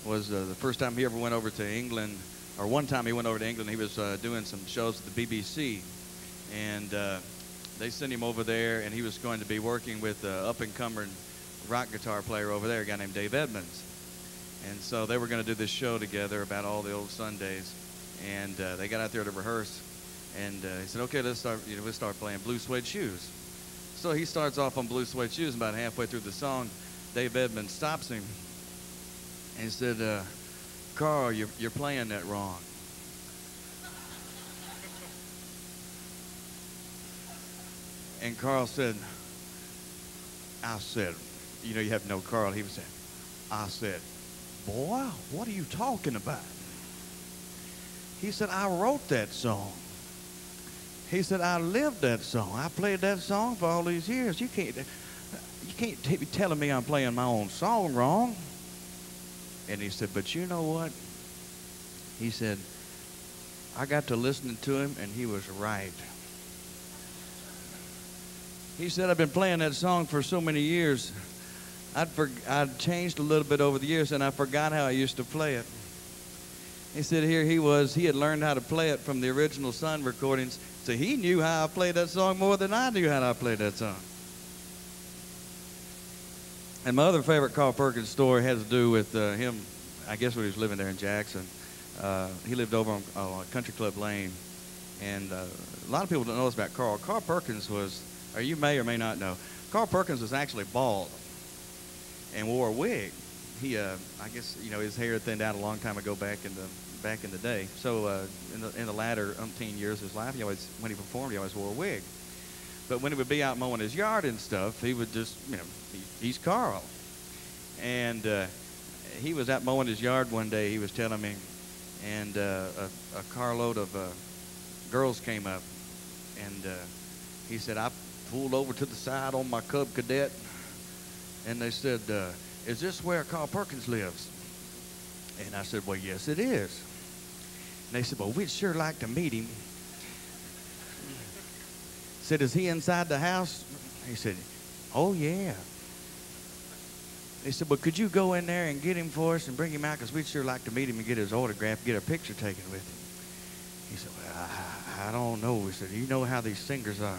was the first time he ever went over to England, or one time he went over to England. He was doing some shows at the BBC, and they sent him over there, and he was going to be working with an up-and-coming rock guitar player over there, a guy named Dave Edmunds. And so they were going to do this show together about all the old Sundays, and they got out there to rehearse, and he said, okay, let's start playing Blue Suede Shoes. So he starts off on Blue Suede Shoes, and about halfway through the song, Dave Edmunds stops him, and he said, Carl, you're playing that wrong. And Carl said, I said, you know, you have to know Carl. He was saying, I said, boy, what are you talking about? He said, I wrote that song. He said, I lived that song. I played that song for all these years. You can't be telling me I'm playing my own song wrong. And he said, but you know what? He said, I got to listening to him, and he was right. He said, I've been playing that song for so many years. I'd changed a little bit over the years, and I forgot how I used to play it. He said here he had learned how to play it from the original Sun recordings, so he knew how I played that song more than I knew how I played that song. And my other favorite Carl Perkins story has to do with him, I guess when he was living there in Jackson. He lived over on Country Club Lane, and a lot of people don't know this about Carl. Carl Perkins was, or you may or may not know, Carl Perkins was actually bald and wore a wig. He, I guess, you know, his hair thinned out a long time ago back in the day. So in the latter umpteen years of his life, when he performed, he always wore a wig. But when he would be out mowing his yard and stuff, he would just, you know, he's Carl. And he was out mowing his yard one day, he was telling me, and a carload of girls came up, and he said, I pulled over to the side on my Cub Cadet, and they said, is this where Carl Perkins lives? And I said, well, yes, it is. And they said, well, we'd sure like to meet him. Said, is he inside the house? He said, oh, yeah. They said, well, could you go in there and get him for us and bring him out? Because we'd sure like to meet him and get his autograph, get a picture taken with him. He said, well, I don't know. He said, you know how these singers are.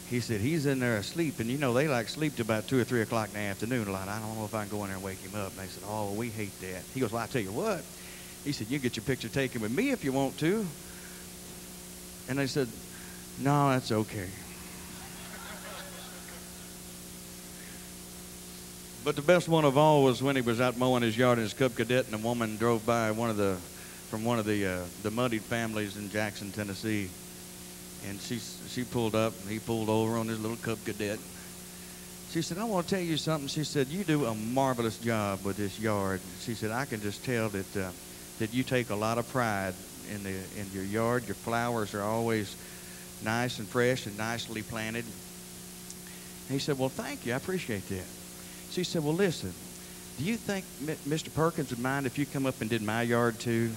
He said, he's in there asleep, and you know, they like sleep to about 2 or 3 o'clock in the afternoon a lot. I don't know if I can go in there and wake him up. And they said, oh, we hate that. He goes, well, I tell you what. He said, you get your picture taken with me if you want to. And they said, no, that's okay. But the best one of all was when he was out mowing his yard in his Cub Cadet, and a woman drove by from one of the muddied families in Jackson, Tennessee. And she pulled up, and he pulled over on his little Cub Cadet. She said, I want to tell you something. She said, you do a marvelous job with this yard. She said, I can just tell that you take a lot of pride in your yard. Your flowers are always nice and fresh and nicely planted. And he said, well, thank you. I appreciate that. She said, well, listen, do you think Mr. Perkins would mind if you come up and did my yard too?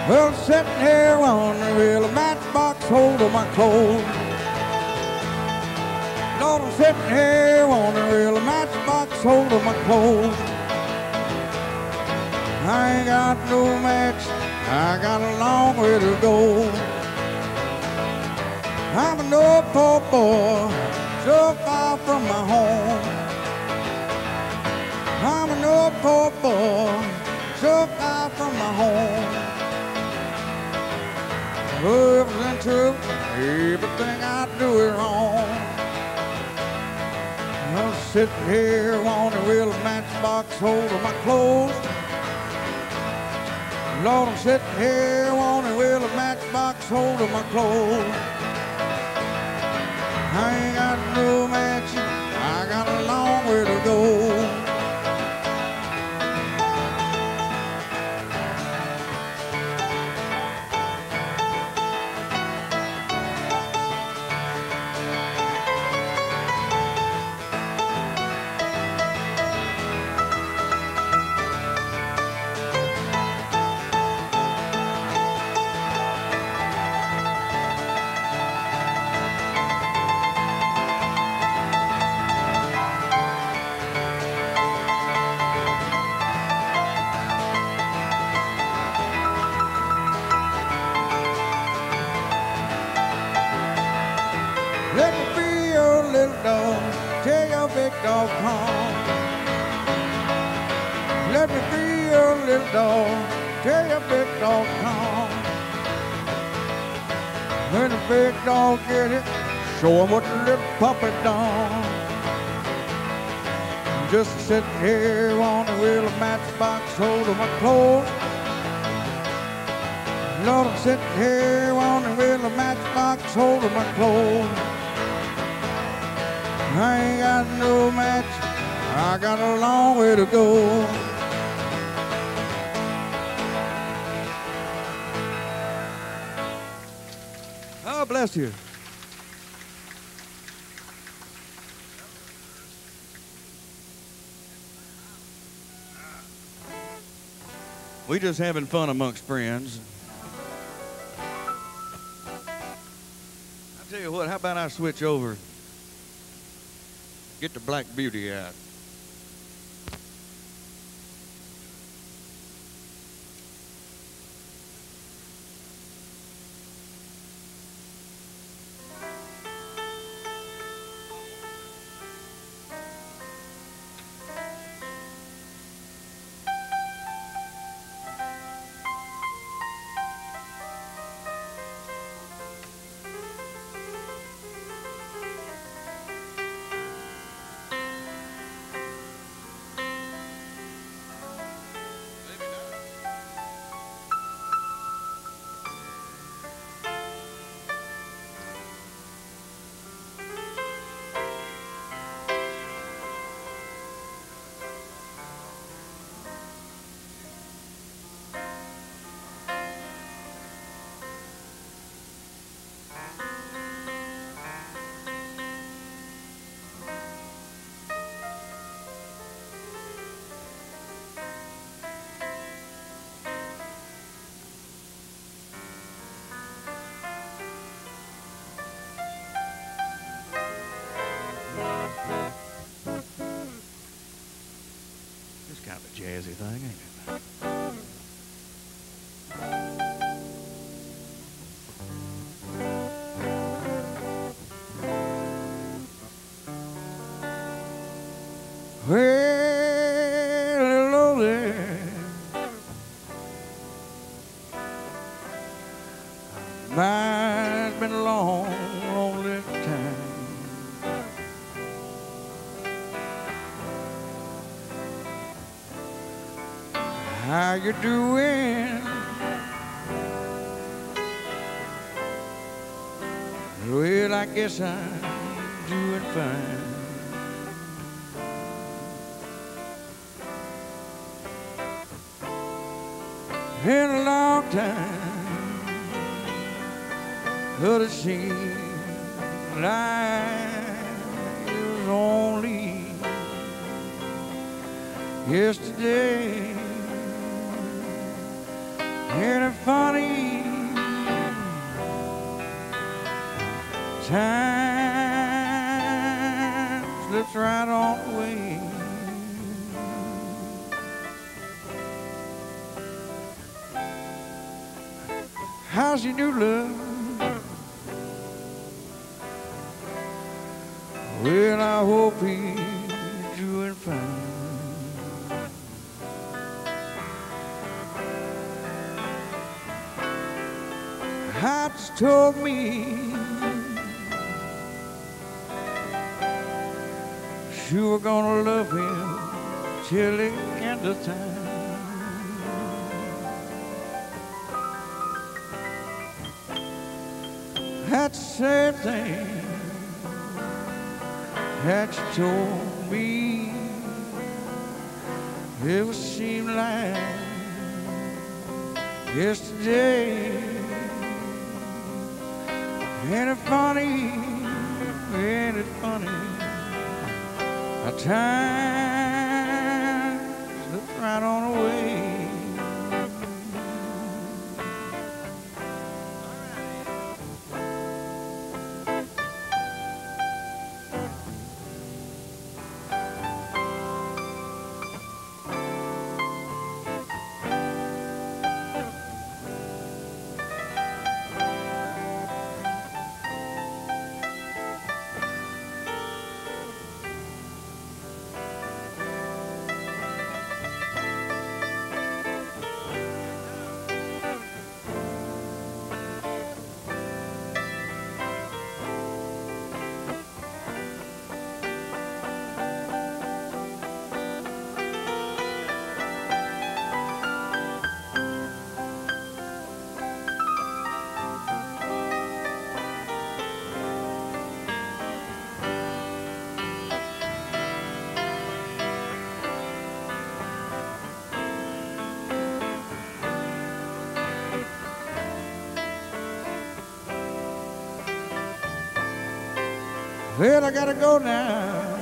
Well, sitting here on the real matchbox holding my clothes. Lord, I'm sitting here on the real matchbox holding my clothes. I ain't got no match, I got a long way to go. I'm an old poor boy, so far from my home. I'm an old poor boy, so far from my home. Everything true, everything I do is wrong. I'm sitting here on the real matchbox holding my clothes. Lord, I'm sitting here on the real matchbox holding my clothes. I ain't got no match, I got a long way to go. Let me be your little dog, till your big dog come. Let me be your little dog, till your big dog come. When the big dog get it, show him what the little puppy done. just sitting here wondering will a matchbox hold my clothes? Lord, I'm sitting here wondering will a matchbox hold my clothes? I ain't got no match, I got a long way to go. Oh, bless you. We just having fun amongst friends. I'll tell you what, how about I switch over? Get the Black Beauty out. It's kind of a jazzy thing, ain't it? Well, lonely, mine's been a long, lonely time. How you doing? Well, I guess I'm doing fine. Been a long time, but it seems like it was only yesterday. Ain't it funny? Time slips right on away. How's your new love? Well, I hope he's doing fine. Hearts told me she was gonna love him till the end of time. That's the same thing that you told me. It would seem like yesterday. Ain't it funny? Ain't it funny? A time slips right on away. Well, I gotta go now.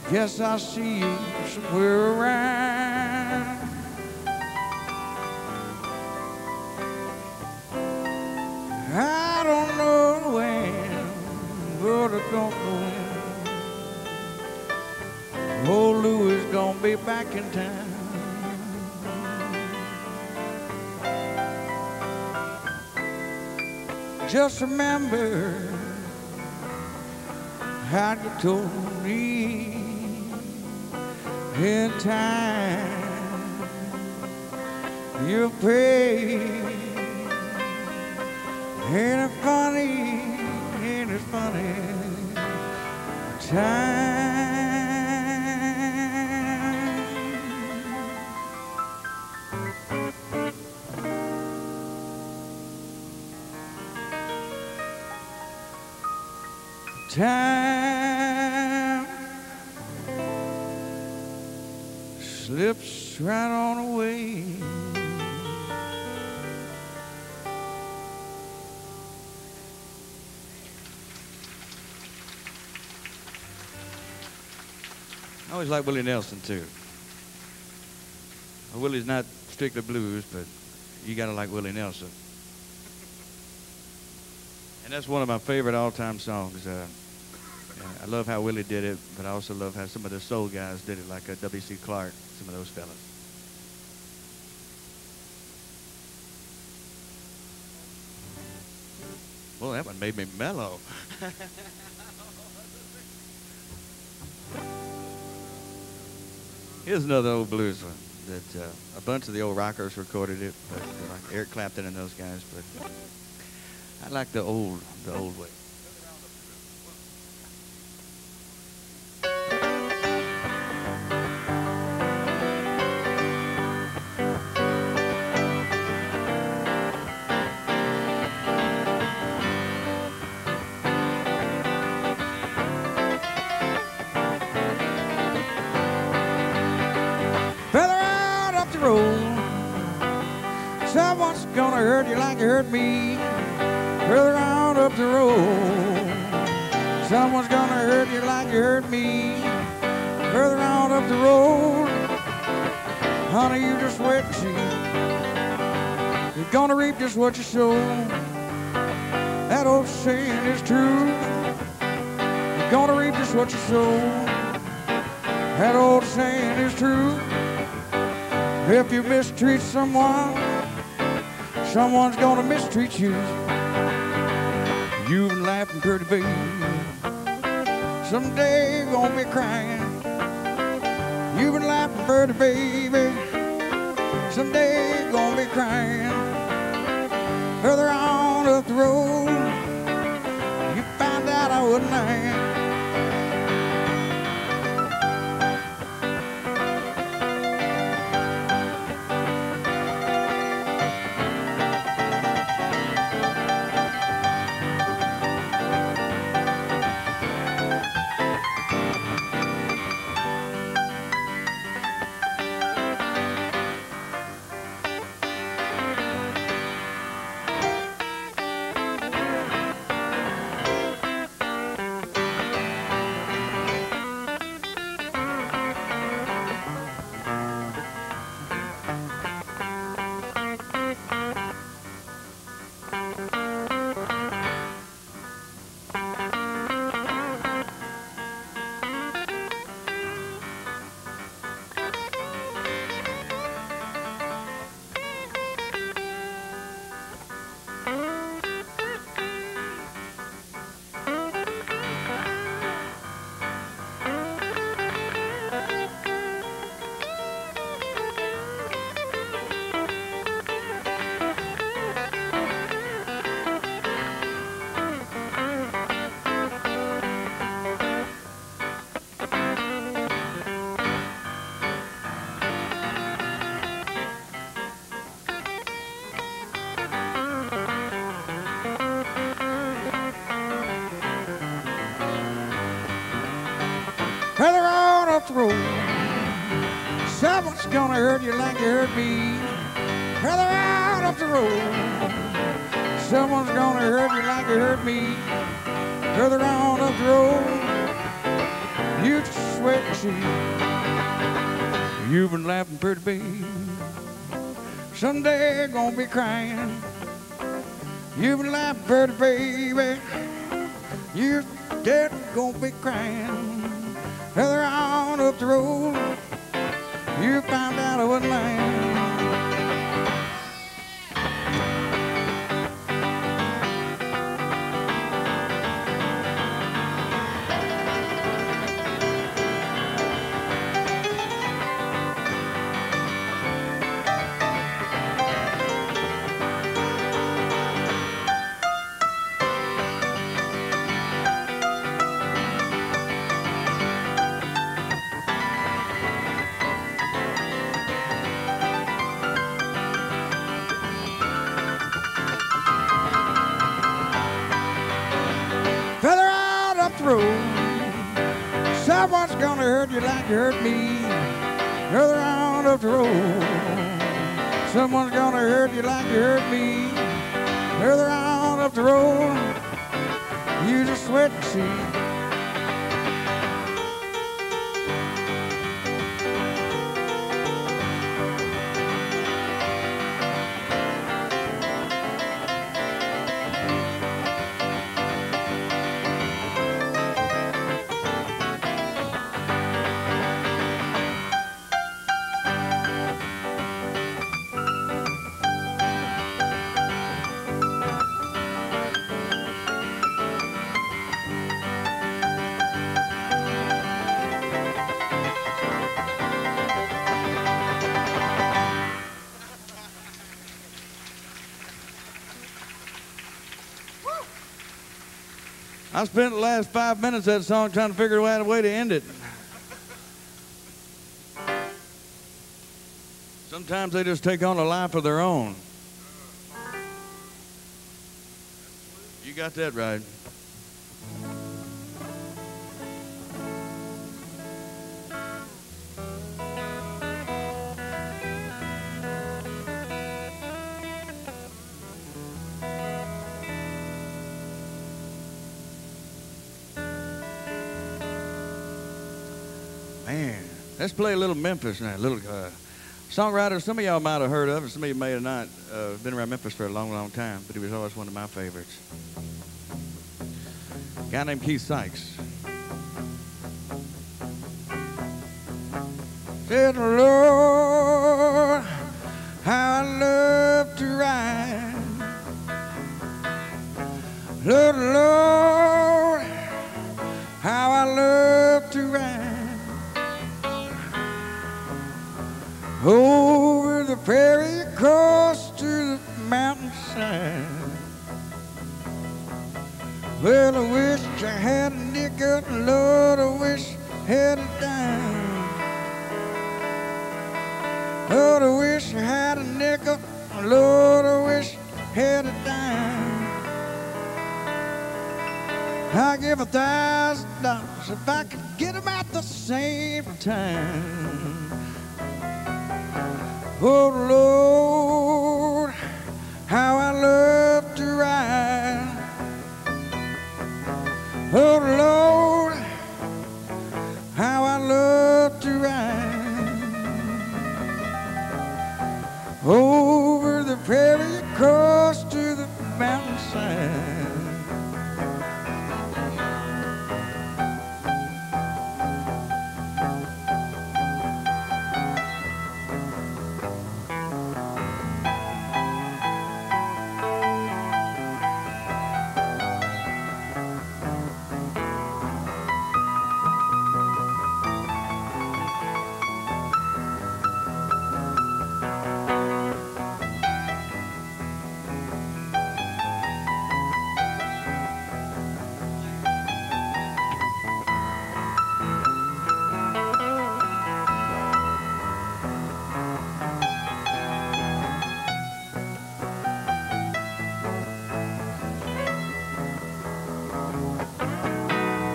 Guess I'll see you somewhere around. I don't know when, but I don't know when. Old Louis gonna be back in town. Just remember how you told me in time you pay. Ain't it funny, ain't it funny, time. Time slips right on away. I always like Willie Nelson too. Willie's not strictly blues, but you gotta like Willie Nelson. And that's one of my favorite all-time songs. I love how Willie did it, but I also love how some of the soul guys did it, like W.C. Clark, some of those fellas. Well, that one made me mellow. Here's another old blues one that a bunch of the old rockers recorded it, but like Eric Clapton and those guys. But I like the old way. Someone's gonna hurt you like you hurt me. Further on up the road. Someone's gonna hurt you like you hurt me. Further on up the road. Honey, you just wait and see. You're gonna reap just what you sow. That old saying is true. You're gonna reap just what you sow. That old saying is true. If you mistreat someone, someone's gonna mistreat you. You've been laughing pretty baby. Someday you're gonna be crying. You've been laughing pretty baby. Someday you're gonna be crying. Further on up the road, you found out I wasn't lying. Further on up the road, someone's gonna hurt you like you hurt me. Further on up the road, Someone's gonna hurt you like you hurt me. Further on up the road, you just sweat and see. You've been laughing pretty big. Someday you're gonna be crying. You've been laughing pretty, baby. You're dead gonna be crying. Further on up the road, you found out I wasn't lying. Someone's gonna hurt you like you hurt me. Further on up the road. Someone's gonna hurt you like you hurt me. Further on up the road. You just sweat and see. I spent the last 5 minutes of that song trying to figure out a way to end it. Sometimes they just take on a life of their own. You got that right. Man, let's play a little Memphis now. A little songwriter some of y'all might have heard of, and some of you may have not been around Memphis for a long, long time, but he was always one of my favorites. A guy named Keith Sykes. Said, Lord, how I love to ride. Lord, how I love to ride. Over the prairie, across to the mountainside. Well, I wish I had a nickel, Lord, I wish I had a dime. Lord, I wish I had a nickel, Lord, I wish I had a dime. I'd give $1,000 if I could get them at the same time. Oh, Lord, how I love to ride. Oh, Lord, how I love to ride. Over the prairie, across to the mountainside.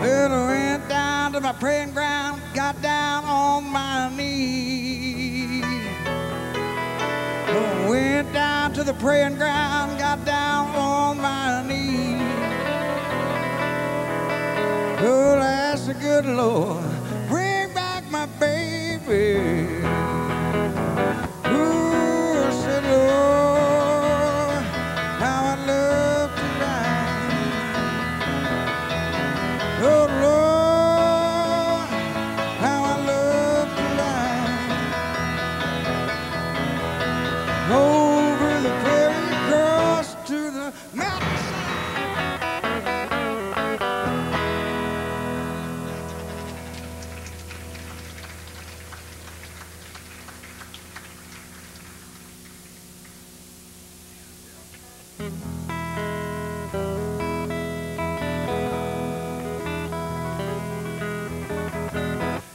Well, I went down to my praying ground, got down on my knees. I went down to the praying ground, got down on my knees. Oh, ask the good Lord, bring back my baby. Ooh, I said, Lord, how I love tonight. Oh, Lord, how I love tonight. Over the prairie, across to the mountainside.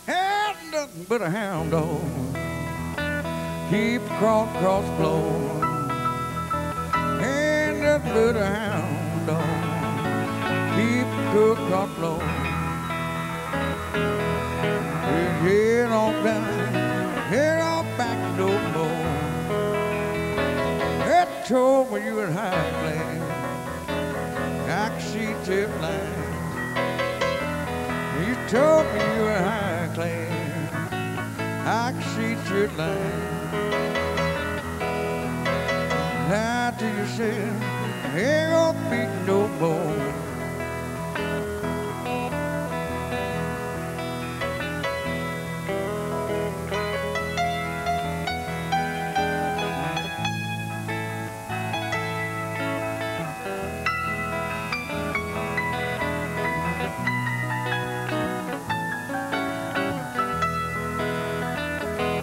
Had nothing but a hound dog, keep cross floor. Had nothing but a hound dog, keep good cross floor. Head on down, head on back no more. That told me you were high class, I could see tip line. You told me you were high class, I could see tip line. Lie to yourself, ain't gonna be no more.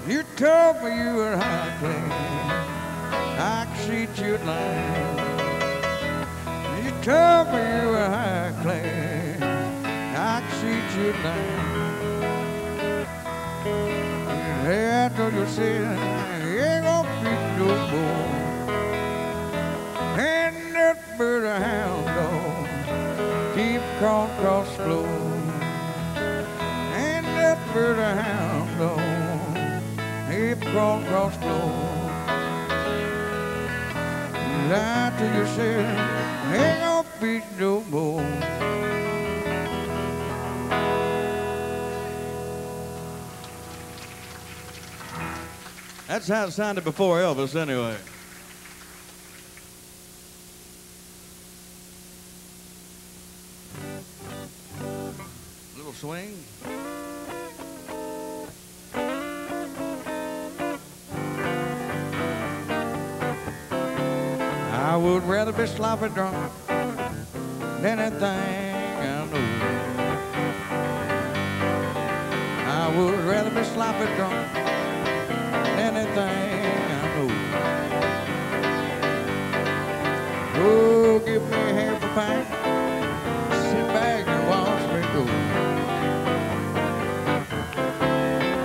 You told me you were high class, I could see your line. You told me you were high class, I could see your line. Yeah, I told you, said, ain't gonna be no more. Ain't nothing but a hound dog, keep cross floor. Ain't nothing but a hound dog, keep cross floor. Lie to yourself, ain't gonna be no more. That's how it sounded before Elvis, anyway. Little swing. I would rather be sloppy drunk than anything I know. I would rather be sloppy drunk than anything I know. Oh, give me half a pint, sit back and watch me go.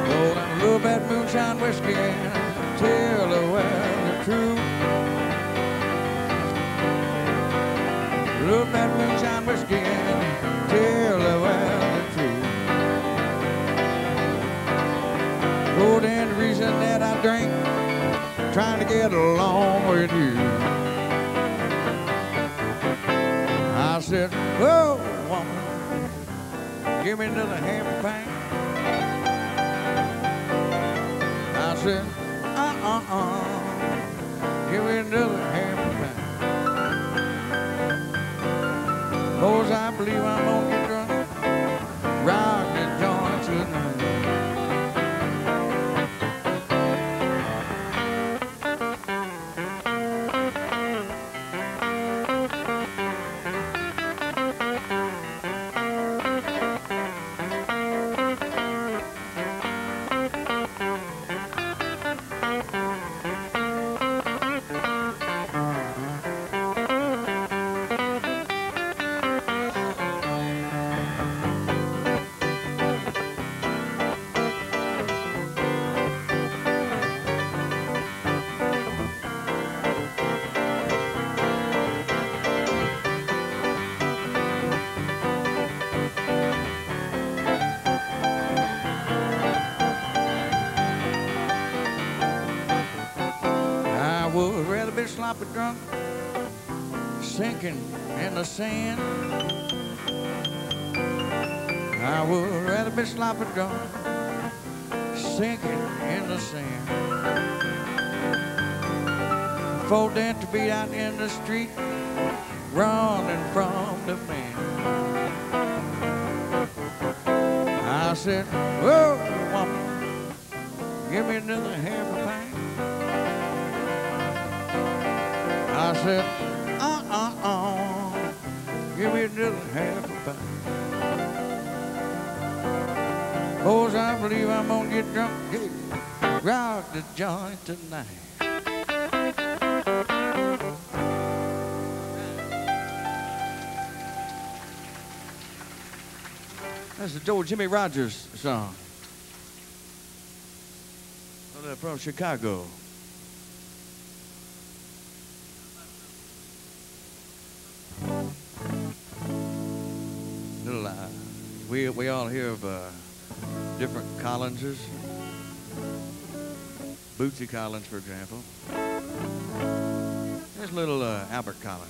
Roll down a little bit moonshine whiskey and tell the world the truth. Look that moonshine whiskey and tell the world the truth. Oh, then the reason that I drink, trying to get along with you. I said, oh, woman, give me another half a pint. I said, give me another half a pint. 'Cause I believe I'm gonna get drunk, rock the joint tonight. sloppy drunk, sinking in the sand. I would rather be sloppy drunk, sinking in the sand. For than to be out in the street, running from the man. I said, whoa, woman, give me another half a pint. I said, give me another half a pint. Boys, I believe I'm gonna get drunk, hey, rock the joint tonight. That's the old Jimmy Rogers song. Oh, they're from Chicago. Little, we all hear of different Collinses. Bootsy Collins, for example. There's little Albert Collins.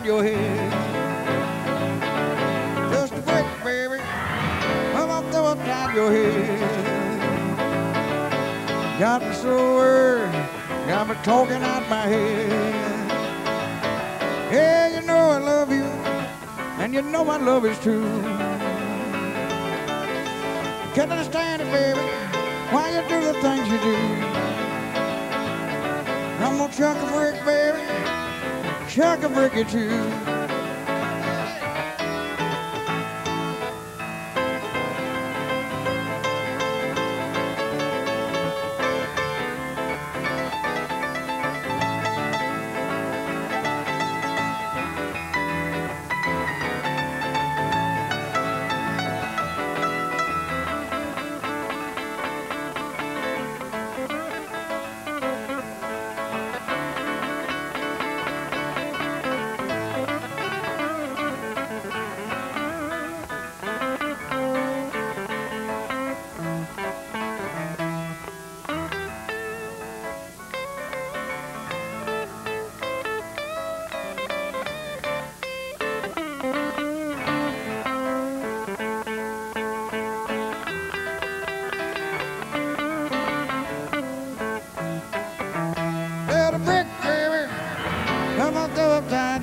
Your head, just a brick, baby. I'm up there upside your head. Got me so worried, got me talking out my head. Yeah, you know I love you, and you know my love is true. Can't understand it, baby, why you do the things you do. I'm gonna chuck a brick, baby. Chuck a brick or two.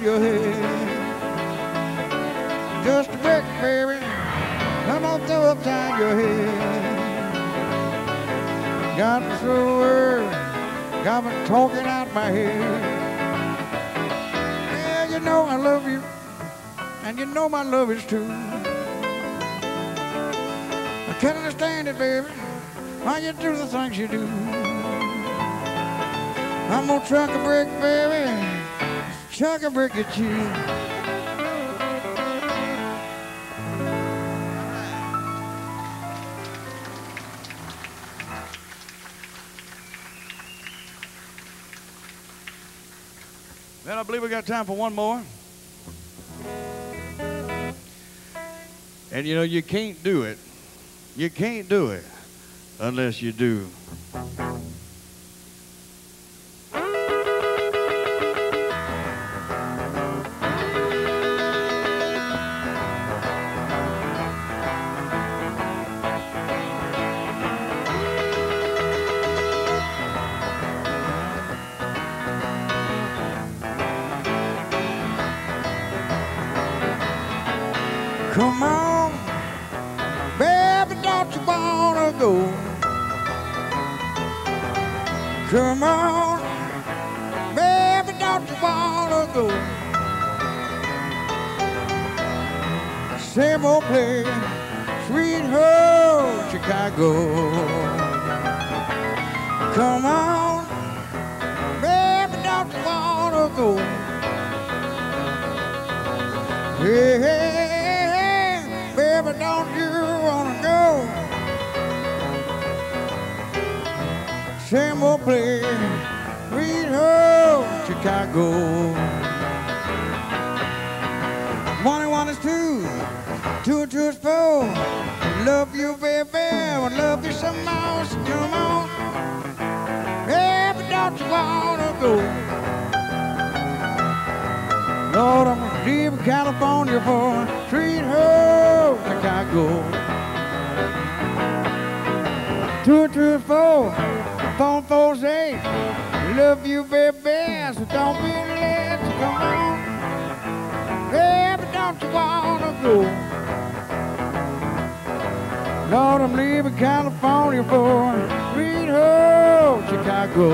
Your head, just a brick, baby. Come on through upside your head. Got me so worried, got me talking out my head. Yeah, you know I love you, and you know my love is true. I can't understand it, baby, why you do the things you do. I'm gonna chuck a brick, baby. Chuck a brick at you. Then I believe we got time for one more. And you know, you can't do it. You can't do it unless you do. Come on, baby, don't you wanna go? Come on, baby, don't you wanna go? Same old place, sweet home Chicago. Come on, baby, don't you wanna go? Hey, hey, hey, baby, don't you wanna go? Same old place, sweet home Chicago. 1 and 1 is 2, 2 and 2 is 4. Love you, baby, I love you some more. So come on, baby, don't you wanna go? Lord, I'm gonna leave California for sweet home Chicago. 2 and 2 is 4. 4 and 4 is 8. Love you, baby, so don't be late. So come on, baby, don't you wanna go? Lord, I'm leaving California for sweet home Chicago.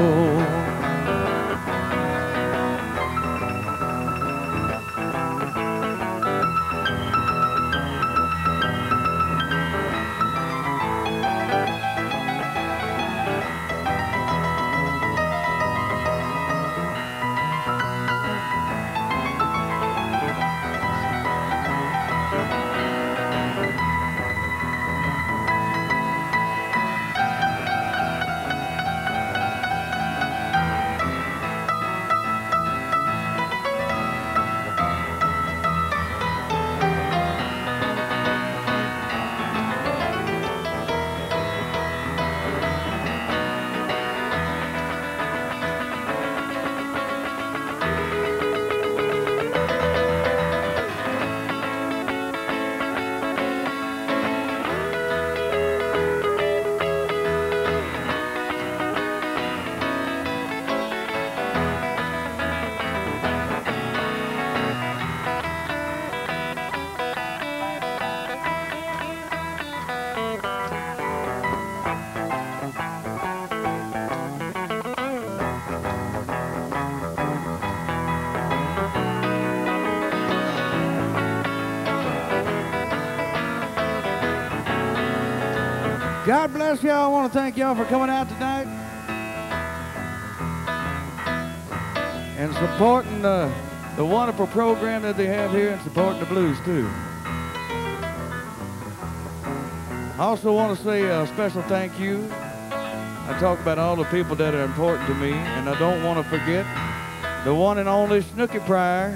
God bless y'all. I want to thank y'all for coming out tonight and supporting the wonderful program that they have here and supporting the blues too. I also want to say a special thank you. I talk about all the people that are important to me, and I don't want to forget the one and only Snooky Pryor,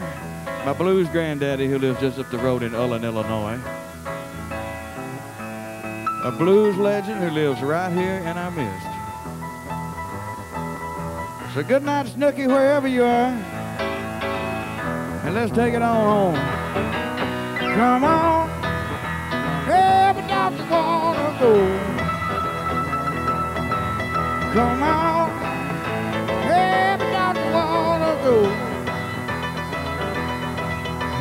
my blues granddaddy who lives just up the road in Ullin, Illinois. A blues legend who lives right here in our midst. So good night, Snooky, wherever you are. And let's take it on home. Come on, every don't you wanna go? Come on, every don't you wanna go?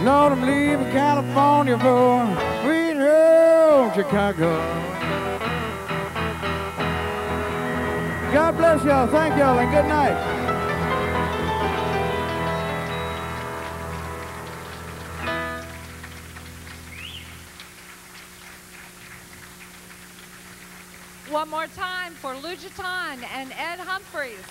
Lord, I'm leaving California for sweet home Chicago. God bless y'all. Thank y'all and good night. One more time for Lou Jetton and Ed Humphries.